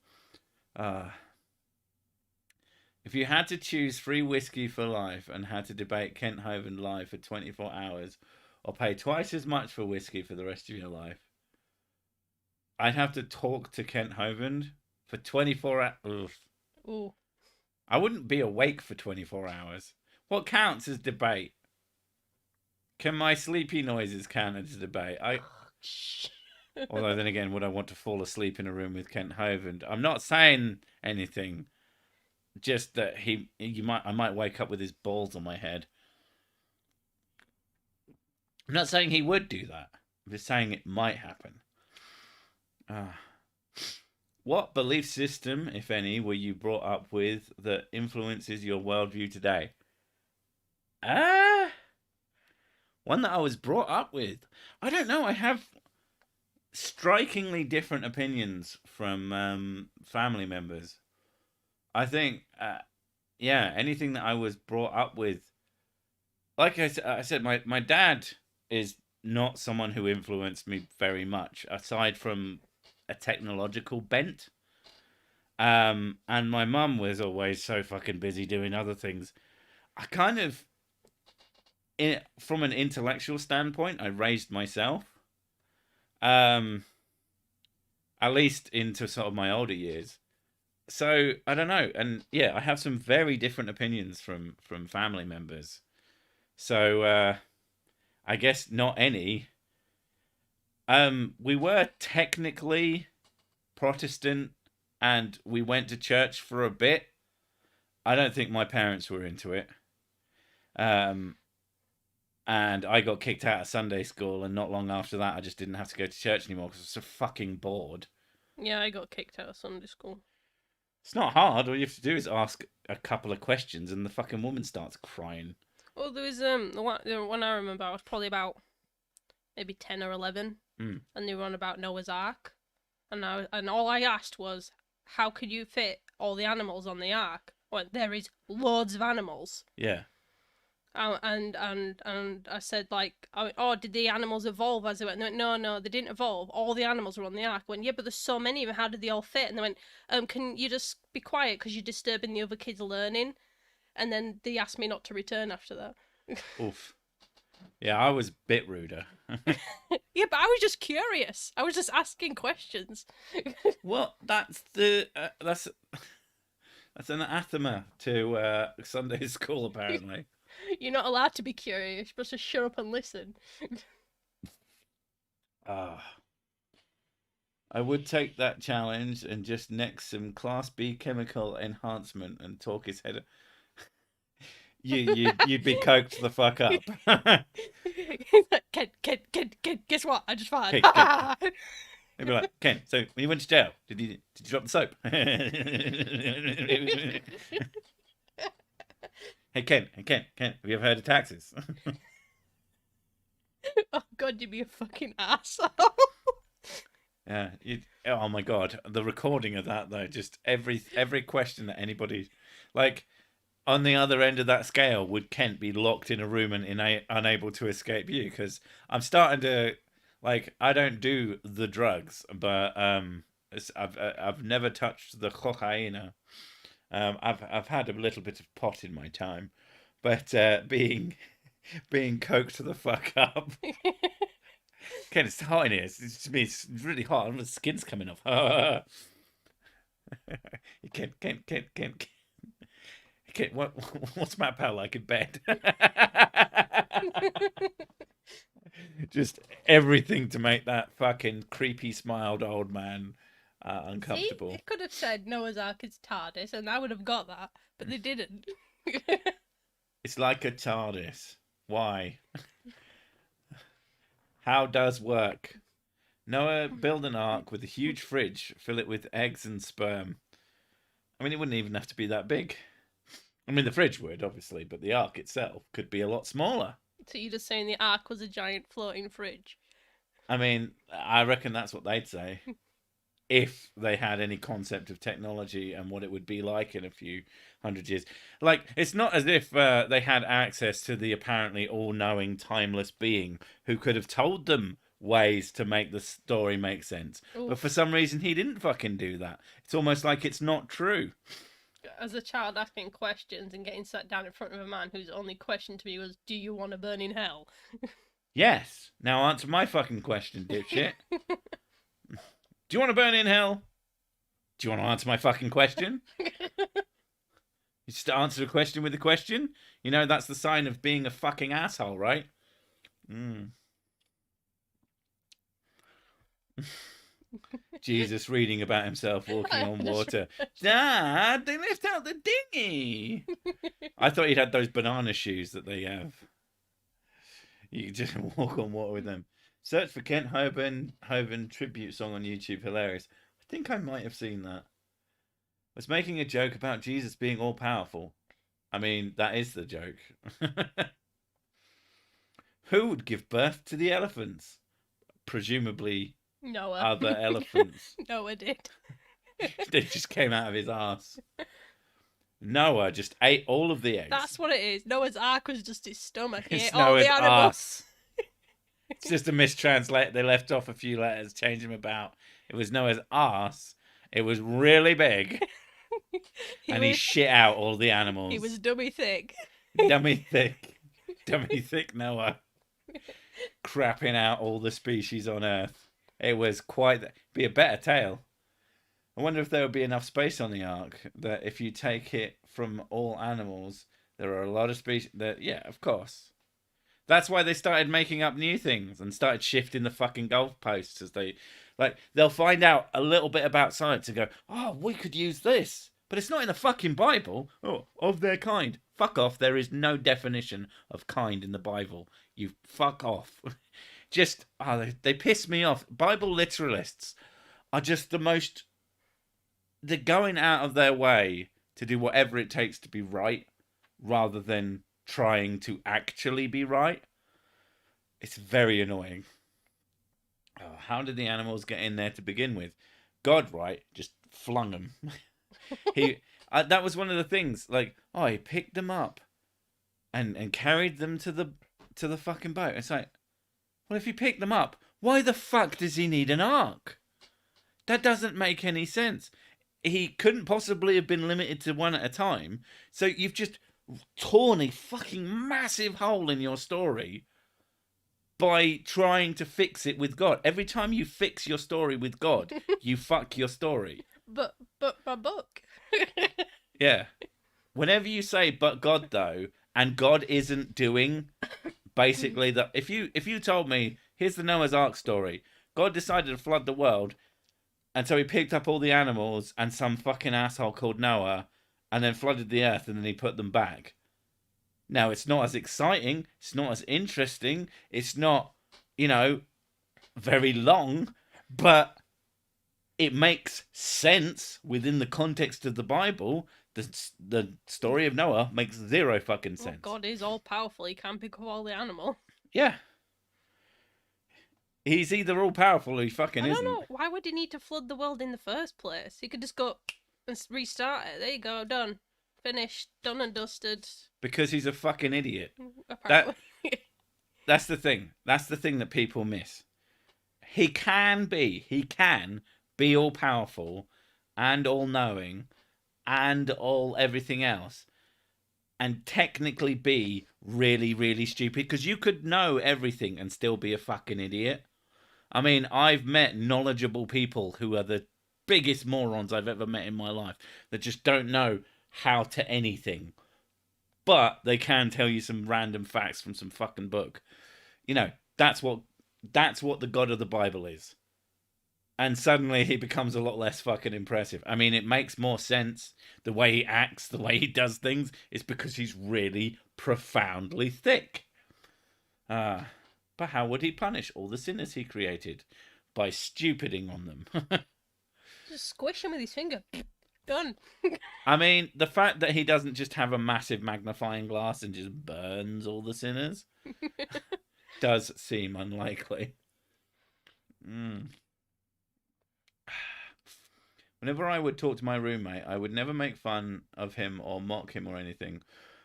If you had to choose free whiskey for life and had to debate Kent Hovind live for 24 hours... or pay twice as much for whiskey for the rest of your life, I'd have to talk to Kent Hovind for 24 hours.
Ooh.
I wouldn't be awake for 24 hours. What counts as debate? Can my sleepy noises count as a debate? Although then again, would I want to fall asleep in a room with Kent Hovind? I'm not saying anything. Just that I might wake up with his balls on my head. I'm not saying he would do that. I'm just saying it might happen. What belief system, if any, were you brought up with that influences your worldview today? One that I was brought up with. I don't know. I have strikingly different opinions from family members. I think, anything that I was brought up with. Like I said, my dad is not someone who influenced me very much, aside from a technological bent. And my mum was always so fucking busy doing other things. I kind of, from an intellectual standpoint, I raised myself. At least into sort of my older years. So I don't know, and I have some very different opinions from family members. So I guess not any. We were technically Protestant, and we went to church for a bit. I don't think my parents were into it. And I got kicked out of Sunday school, and not long after that, I just didn't have to go to church anymore because I was so fucking bored.
Yeah, I got kicked out of Sunday school.
It's not hard. All you have to do is ask a couple of questions, and the fucking woman starts crying.
Well, there was the one I remember. I was probably about maybe 10 or 11, and they were on about Noah's Ark, and all I asked was, how could you fit all the animals on the ark? Well, there is loads of animals.
Yeah.
And I said, like, did the animals evolve as they went? And they went, no, they didn't evolve. All the animals were on the ark. I went, yeah, but there's so many of them. How did they all fit? And they went, can you just be quiet because you're disturbing the other kids' learning? And then they asked me not to return after that.
Oof. Yeah, I was a bit ruder.
Yeah, but I was just curious. I was just asking questions.
Well, that's an anathema to Sunday school, apparently.
You're not allowed to be curious. You're supposed to shut up and listen.
I would take that challenge and just next some Class B chemical enhancement and talk his head. You'd be coked the fuck up.
Ken, guess what? I just farted.
Ken. They'd be like, Ken, so when you went to jail, did you drop the soap? Hey, Ken, have you ever heard of taxes?
Oh, God, you'd be a fucking asshole.
Yeah. Oh, my God. The recording of that, though, just every question that anybody... Like, on the other end of that scale, would Kent be locked in a room and unable to escape you? Because I'm starting to... Like, I don't do the drugs, but I've never touched the cocaine. I've had a little bit of pot in my time, but being coked the fuck up. Ken, it's hot in here. It's really hot. And the skin's coming off. Ken, what's my pal like in bed? Just everything to make that fucking creepy smiled old man uncomfortable.
See, it could have said Noah's Ark is TARDIS, and I would have got that, but they didn't.
It's like a TARDIS. Why? How does work? Noah build an ark with a huge fridge, fill it with eggs and sperm. I mean, it wouldn't even have to be that big. I mean, the fridge would, obviously, but the ark itself could be a lot smaller.
So you're just saying the ark was a giant floating fridge?
I mean, I reckon that's what they'd say. If they had any concept of technology and what it would be like in a few hundred years. Like, it's not as if they had access to the apparently all-knowing, timeless being who could have told them ways to make the story make sense. Oof. But for some reason, he didn't fucking do that. It's almost like it's not true.
As a child asking questions and getting sat down in front of a man whose only question to me was, do you want to burn in hell?
Yes. Now answer my fucking question, dipshit. Do you want to burn in hell? Do you want to answer my fucking question? You just answer a question with a question? You know, that's the sign of being a fucking asshole, right? Mm. Jesus reading about himself walking on water. Dad, they left out the dinghy. I thought he'd had those banana shoes that they have. You can just walk on water with them. Search for Kent Hovind tribute song on YouTube. Hilarious. I think I might have seen that. Was making a joke about Jesus being all powerful. I mean, that is the joke. Who would give birth to the elephants? Presumably
Noah.
other elephants.
Noah did.
They just came out of his ass. Noah just ate all of the eggs.
That's what it is. Noah's Ark was just his stomach. He
It's
ate all
Noah's
the animals.
ass. It's just a mistranslate. They left off a few letters, changed them about. It was Noah's ass. It was really big. He shit out all the animals.
He was dummy thick.
Dummy thick. Dummy thick Noah. Crapping out all the species on Earth. It was be a better tale. I wonder if there would be enough space on the Ark that if you take it from all animals, there are a lot of species that, yeah, of course. That's why they started making up new things and started shifting the fucking goalposts as they'll find out a little bit about science and go, oh, we could use this. But it's not in the fucking Bible. Oh, of their kind. Fuck off. There is no definition of kind in the Bible. You fuck off. They piss me off. Bible literalists are just they're going out of their way to do whatever it takes to be right rather than trying to actually be right. It's very annoying. Oh, how did the animals get in there to begin with? God, right, just flung them. That was one of the things. He picked them up and carried them to the fucking boat. It's like, well, if he picked them up, why the fuck does he need an ark? That doesn't make any sense. He couldn't possibly have been limited to one at a time. So you've just torn a fucking massive hole in your story by trying to fix it with God. Every time you fix your story with God, you fuck your story.
But my book.
Yeah. Whenever you say "but God" though, and God isn't doing basically that. If you told me here's the Noah's Ark story, God decided to flood the world, and so he picked up all the animals and some fucking asshole called Noah, and then flooded the earth, and then he put them back. Now it's not as exciting. It's not as interesting. It's not, very long, but it makes sense within the context of the Bible. The story of Noah makes zero fucking sense.
Well, God is all powerful. He can pick up all the animal.
Yeah. He's either all powerful or he fucking isn't.
I don't know. Why would he need to flood the world in the first place? He could just go and restart it. There you go. Done. Finished. Done and dusted.
Because he's a fucking idiot.
Apparently.
That's the thing. That's the thing that people miss. He can be all powerful and all knowing and all everything else and technically be really, really stupid, because you could know everything and still be a fucking idiot. I mean, I've met knowledgeable people who are the biggest morons I've ever met in my life that just don't know how to anything, but they can tell you some random facts from some fucking book. That's what the God of the Bible is. And suddenly he becomes a lot less fucking impressive. I mean, it makes more sense. The way he acts, the way he does things, is because he's really profoundly thick. But how would he punish all the sinners he created? By stupiding on them.
Just squish him with his finger. Done.
I mean, the fact that he doesn't just have a massive magnifying glass and just burns all the sinners does seem unlikely. Whenever I would talk to my roommate, I would never make fun of him or mock him or anything,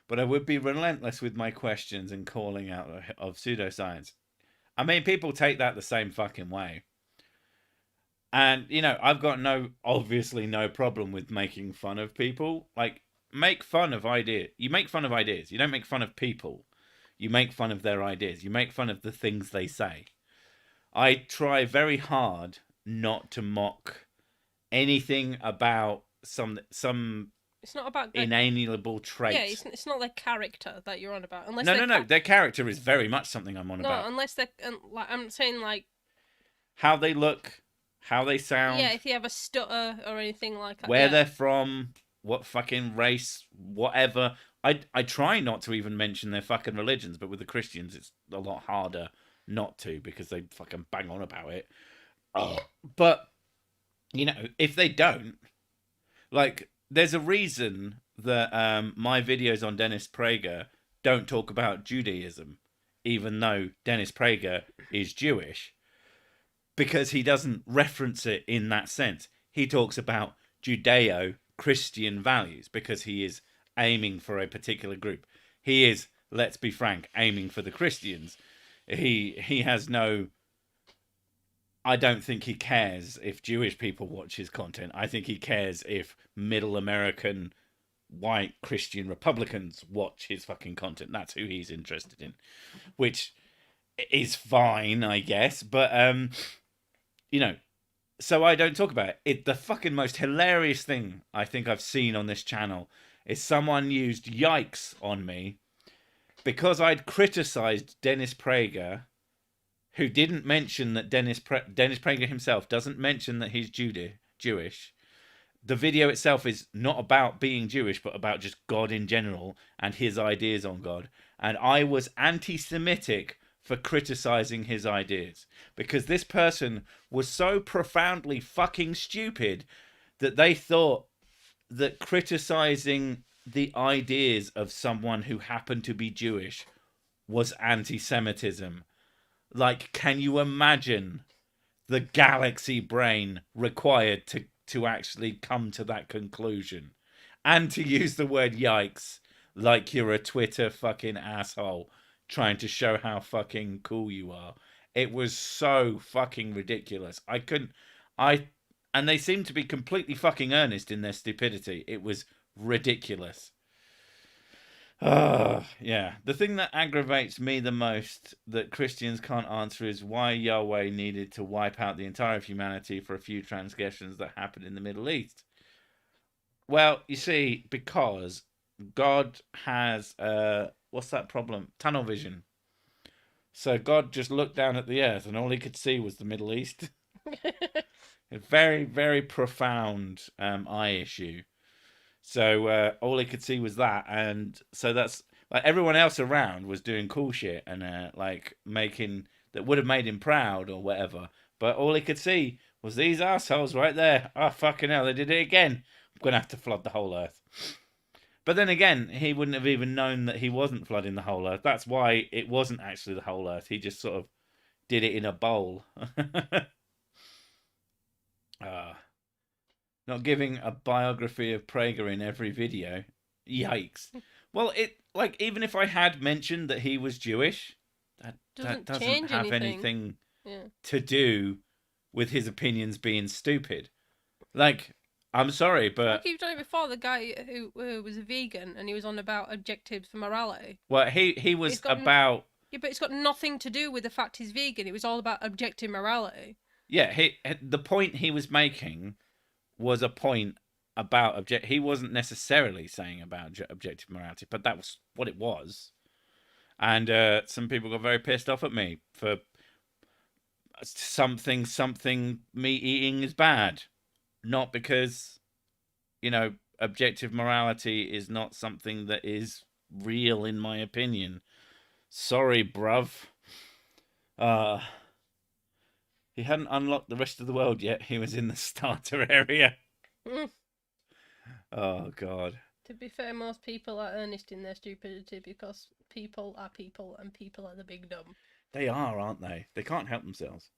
but I would be relentless with my questions and calling out of pseudoscience. I mean, people take that the same fucking way. And, I've got obviously no problem with making fun of people. Make fun of ideas. You make fun of ideas. You don't make fun of people. You make fun of their ideas. You make fun of the things they say. I try very hard not to mock anything about some
It's not about
inalienable trait.
Yeah, it's not their character that you're on about. Unless
No. Their character is very much something I'm on about.
No, unless they're like I'm saying like
how they look, how they sound.
Yeah, if you have a stutter or anything like that.
Where they're from, what fucking race, whatever. I try not to even mention their fucking religions, but with the Christians, it's a lot harder not to because they fucking bang on about it. But, you know, if they don't, like, there's a reason that my videos on Dennis Prager don't talk about Judaism, even though Dennis Prager is Jewish, because he doesn't reference it in that sense. He talks about Judeo-Christian values because he is aiming for a particular group. He is, let's be frank, aiming for the Christians. He has no... I don't think he cares if Jewish people watch his content. I think he cares if middle American white Christian Republicans watch his fucking content. That's who he's interested in, which is fine, I guess. But, you know, so I don't talk about it. The fucking most hilarious thing I think I've seen on this channel is someone used yikes on me because I'd criticized Dennis Prager, who didn't mention that Dennis Prager himself doesn't mention that he's Jewish. The video itself is not about being Jewish, but about just God in general and his ideas on God. And I was anti-Semitic for criticizing his ideas because this person was so profoundly fucking stupid that they thought that criticizing the ideas of someone who happened to be Jewish was anti-Semitism. Like, can you imagine the galaxy brain required to actually come to that conclusion? And to use the word yikes like you're a Twitter fucking asshole trying to show how fucking cool you are. It was so fucking ridiculous. And they seemed to be completely fucking earnest in their stupidity. It was ridiculous. Yeah. The thing that aggravates me the most that Christians can't answer is why Yahweh needed to wipe out the entire of humanity for a few transgressions that happened in the Middle East. Well, you see, because God has, what's that problem? Tunnel vision. So God just looked down at the earth and all he could see was the Middle East. A very, very profound eye issue. So all he could see was that, and so that's like everyone else around was doing cool shit and like making that would have made him proud or whatever. But all he could see was these assholes right there. Oh fucking hell, they did it again. I'm gonna have to flood the whole earth. But then again, he wouldn't have even known that he wasn't flooding the whole earth. That's why it wasn't actually the whole earth. He just sort of did it in a bowl. Not giving a biography of Prager in every video. Yikes. Well, even if I had mentioned that he was Jewish, that doesn't have anything to do with his opinions being stupid. Like, I'm sorry, but...
Like you've done it before, the guy who was a vegan and he was on about objectives for morality.
Well, he was about...
Yeah, but it's got nothing to do with the fact he's vegan. It was all about objective morality.
Yeah, the point he was making was a point about he wasn't necessarily saying about objective morality, but that was what it was. And some people got very pissed off at me for something meat eating is bad. Not because, you know, objective morality is not something that is real in my opinion. Sorry, bruv. He hadn't unlocked the rest of the world yet. He was in the starter area. Oh, God.
To be fair, most people are earnest in their stupidity because people are people and people are the big dumb.
They are, aren't they? They can't help themselves.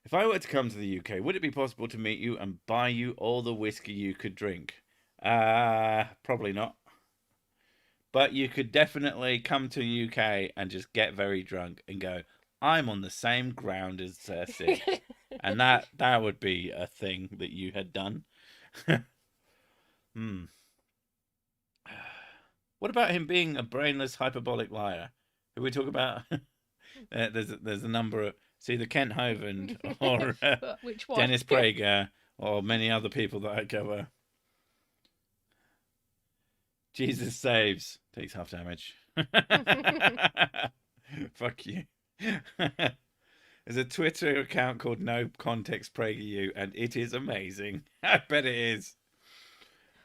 If I were to come to the UK, would it be possible to meet you and buy you all the whiskey you could drink? Probably not. But you could definitely come to the UK and just get very drunk and go, I'm on the same ground as Sid. And that would be a thing that you had done. What about him being a brainless, hyperbolic liar? Who we talk about? There's a number of... It's either Kent Hovind or
Which one?
Dennis Prager or many other people that I cover. Jesus saves. Takes half damage. Fuck you. There's a Twitter account called No Context PragerU, and it is amazing. I bet it is.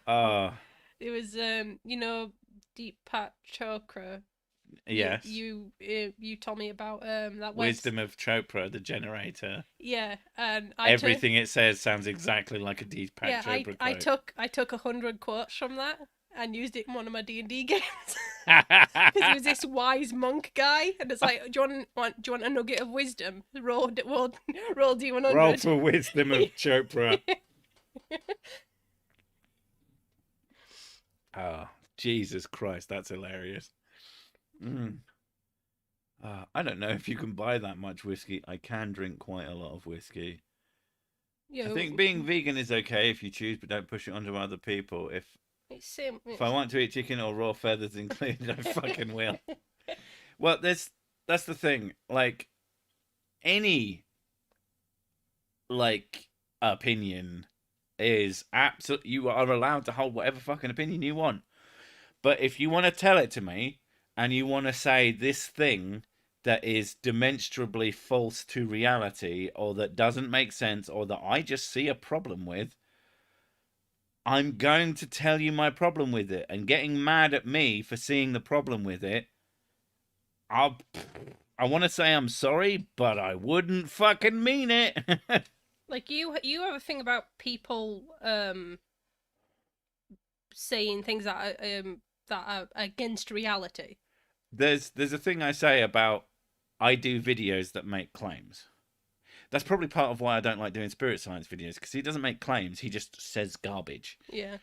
It was Deepak Chopra.
Yes.
You told me about that
Wisdom of Chopra, the generator.
Yeah, and
everything it says sounds exactly like a Deepak Chopra quote.
I took 100 quotes from that and used it in one of my D&D games. Because he was this wise monk guy, and it's like, do you want a nugget of wisdom? Roll D100.
Roll for wisdom of Chopra. Oh, Jesus Christ, that's hilarious. I don't know if you can buy that much whiskey. I can drink quite a lot of whiskey. Yeah, I think being vegan is okay if you choose, but don't push it onto other people. If I want to eat chicken or raw feathers included, I fucking will. Well, that's the thing. Like, any opinion is absolutely, you are allowed to hold whatever fucking opinion you want. But if you want to tell it to me and you want to say this thing that is demonstrably false to reality, or that doesn't make sense, or that I just see a problem with, I'm going to tell you my problem with it. And getting mad at me for seeing the problem with it, I want to say I'm sorry, but I wouldn't fucking mean it.
Like, you have a thing about people saying things that are against reality.
There's a thing I say about, I do videos that make claims. That's probably part of why I don't like doing spirit science videos, because he doesn't make claims, he just says garbage.
Yeah.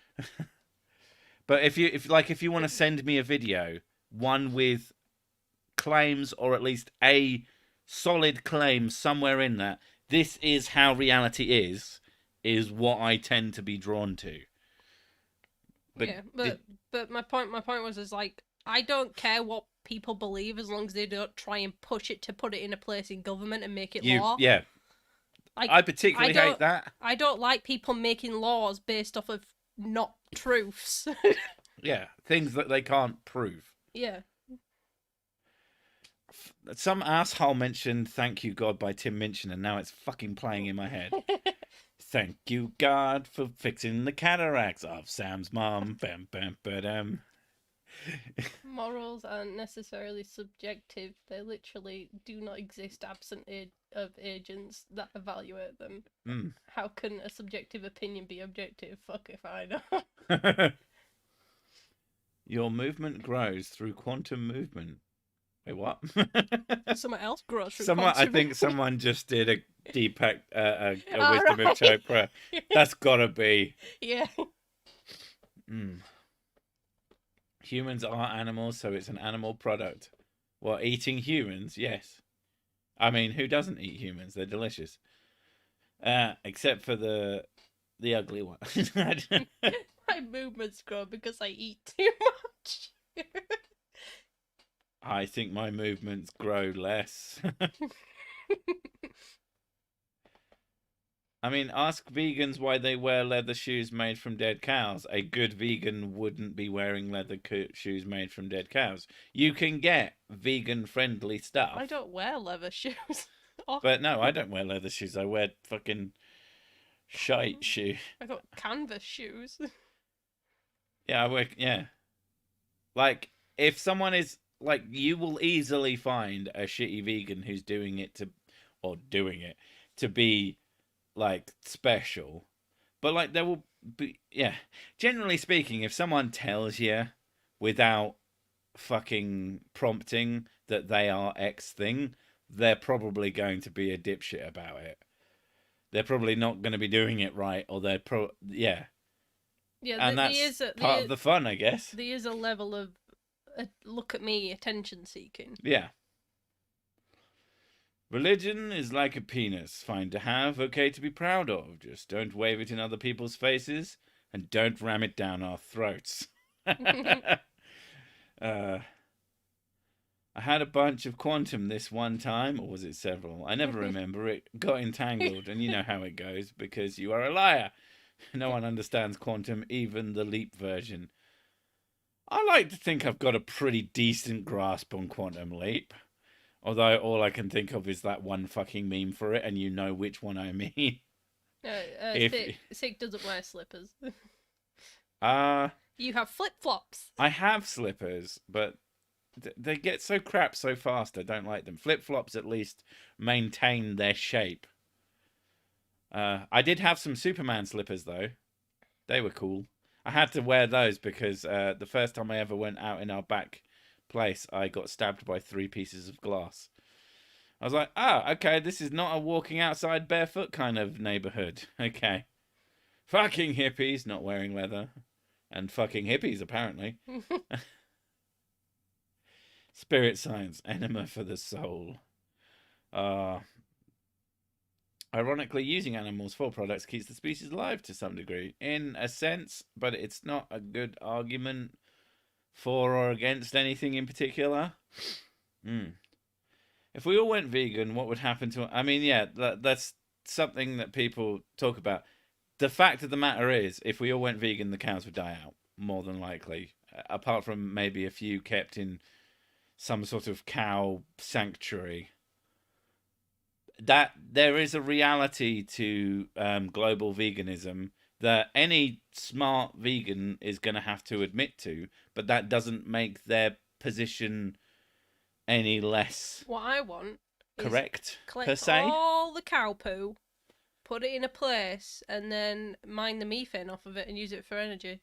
But if you want to send me a video, one with claims, or at least a solid claim somewhere in that, this is how reality is what I tend to be drawn to.
But yeah, but my point was like, I don't care what people believe as long as they don't try and push it to put it in a place in government and make it law.
Yeah. Like, I particularly hate that.
I don't like people making laws based off of not truths.
Yeah, things that they can't prove.
Yeah.
Some asshole mentioned "Thank You God" by Tim Minchin, and now it's fucking playing in my head. Thank you God for fixing the cataracts of Sam's mom. Bam, bam, ba-dam.
Morals aren't necessarily subjective. They literally do not exist absent of agents that evaluate them. How can a subjective opinion be objective? Fuck if I know.
Your movement grows through quantum movement. Wait, what?
Someone else grows through quantum.
I think someone just did a Deepak, a wisdom of Chopra. That's gotta be.
Yeah.
Humans are animals, so it's an animal product. Well, eating humans, yes. I mean, who doesn't eat humans? They're delicious. Except for the ugly one.
My movements grow because I eat too much.
I think my movements grow less. I mean, ask vegans why they wear leather shoes made from dead cows. A good vegan wouldn't be wearing leather shoes made from dead cows. You can get vegan-friendly stuff.
I don't wear leather shoes.
But no, I don't wear leather shoes. I wear fucking shite shoe.
I got canvas shoes.
Yeah. Like, if someone is, like, you will easily find a shitty vegan who's doing it to be, like, special. But, like, there will be, generally speaking, if someone tells you without fucking prompting that they are X thing, they're probably going to be a dipshit about it. They're probably not going to be doing it right, or they're Yeah, and that's part of the fun, I guess.
There is a level of look at me attention seeking.
Yeah. Religion is like a penis, fine to have, okay to be proud of. Just don't wave it in other people's faces, and don't ram it down our throats. I had a bunch of quantum this one time, or was it several? I never remember. It got entangled, and you know how it goes, because you are a liar. No one understands quantum, even the leap version. I like to think I've got a pretty decent grasp on Quantum Leap. Although all I can think of is that one fucking meme for it, and you know which one I mean.
Sig doesn't wear slippers.
Uh,
You have flip-flops.
I have slippers, but they get so crap so fast, I don't like them. Flip-flops at least maintain their shape. I did have some Superman slippers, though. They were cool. I had to wear those because the first time I ever went out in our back place, I got stabbed by 3 pieces of glass. I was like, okay, this is not a walking outside barefoot kind of neighborhood. Okay. Fucking hippies not wearing leather. And fucking hippies, apparently. Spirit science, enema for the soul. Ironically, using animals for products keeps the species alive to some degree, in a sense, but it's not a good argument for or against anything in particular. If we all went vegan, what would happen to... I mean, yeah, that's something that people talk about. The fact of the matter is, if we all went vegan, the cows would die out, more than likely. Apart from maybe a few kept in some sort of cow sanctuary. That there is a reality to global veganism that any smart vegan is going to have to admit to, but that doesn't make their position any less
what I want
correct,
is collect
per se.
all the cow poo, put it in a place, and then mine the methane off of it and use it for energy.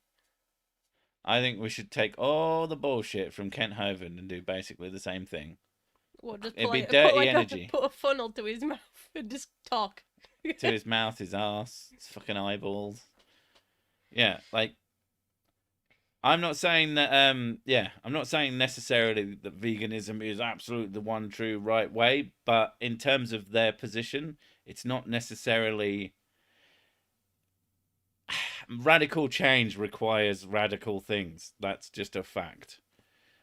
I think we should take all the bullshit from Kent Hovind and do basically the same thing.
What, just
It'd be dirty energy.
Put a funnel to his mouth and just talk.
To his mouth, his ass, his fucking eyeballs. Yeah, like... I'm not saying that, I'm not saying necessarily that veganism is absolutely the one true right way, but in terms of their position, it's not necessarily... Radical change requires radical things. That's just a fact.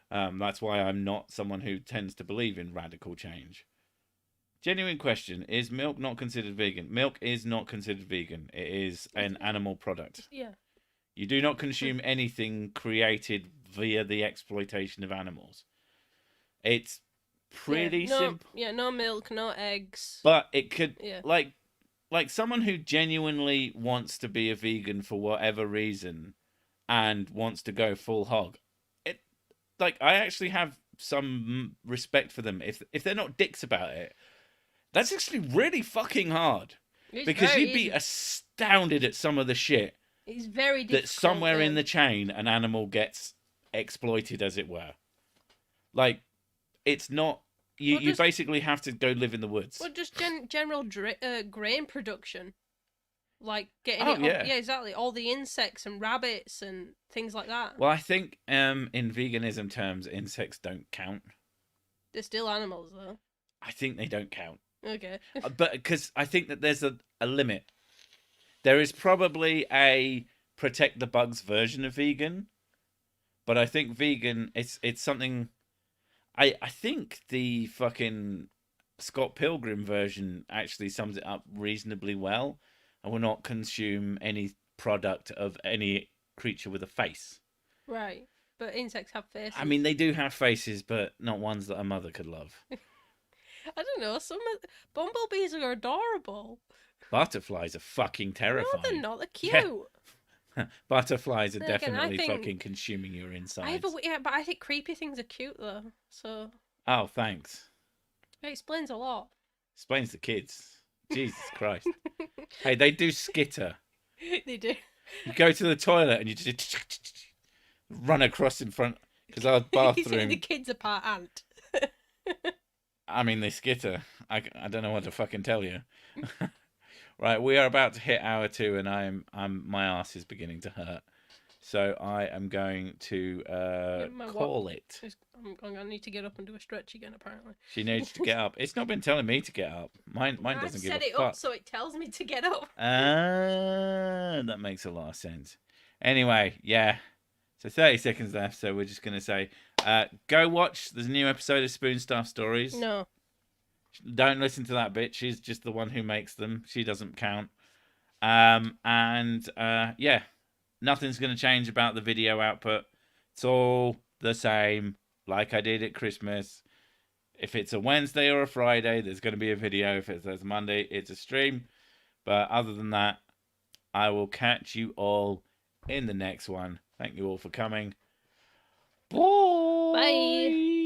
That's why I'm not someone who tends to believe in radical change. Genuine question. Is milk not considered vegan? Milk is not considered vegan. It is an animal product.
Yeah.
You do not consume anything created via the exploitation of animals. It's pretty simple.
Yeah, no milk, no eggs.
But it could, like someone who genuinely wants to be a vegan for whatever reason and wants to go full hog. I actually have some respect for them. If they're not dicks about it, that's actually really fucking hard. Because you'd be astounded at some of the shit.
It's very difficult.
That somewhere in the chain, an animal gets exploited, as it were. Like, it's not... You basically have to go live in the woods.
Well, just general grain production. Like, getting
yeah,
exactly. All the insects and rabbits and things like that.
Well, I think in veganism terms, insects don't count.
They're still animals, though.
I think they don't count.
Okay.
But because I think that there's a limit. There is probably a protect the bugs version of vegan, but I think vegan it's something. I think the fucking Scott Pilgrim version actually sums it up reasonably well. I will not consume any product of any creature with a face.
Right, but insects have faces.
I mean, they do have faces, but not ones that a mother could love.
I don't know. Some bumblebees are adorable.
Butterflies are fucking terrifying.
No, they're not. They're cute.
Yeah. Butterflies are
Then again,
definitely fucking consuming your insides.
But I think creepy things are cute though. So.
Oh, thanks.
It explains a lot.
Explains the kids. Jesus Christ. Hey, they do skitter.
They do.
You go to the toilet and you just run across in front because our bathroom.
The kids are part ant.
I mean, they skitter. I don't know what to fucking tell you. Right, we are about to hit hour 2, and my ass is beginning to hurt. So I am going to call it.
I'm gonna need to get up and do a stretch again. Apparently,
she needs to get up. It's not been telling me to get up. Mine doesn't give a fuck. I set it up
so it tells me to get up.
That makes a lot of sense. Anyway, yeah. So 30 seconds left. So we're just gonna say, go watch. There's a new episode of Spoon Stuff Stories.
No.
Don't listen to that bitch. She's just the one who makes them. She doesn't count. Yeah, nothing's going to change about the video output. It's all the same, like I did at Christmas. If it's a Wednesday or a Friday, there's going to be a video. If it's a Monday, it's a stream. But other than that, I will catch you all in the next one. Thank you all for coming. Bye.
Bye.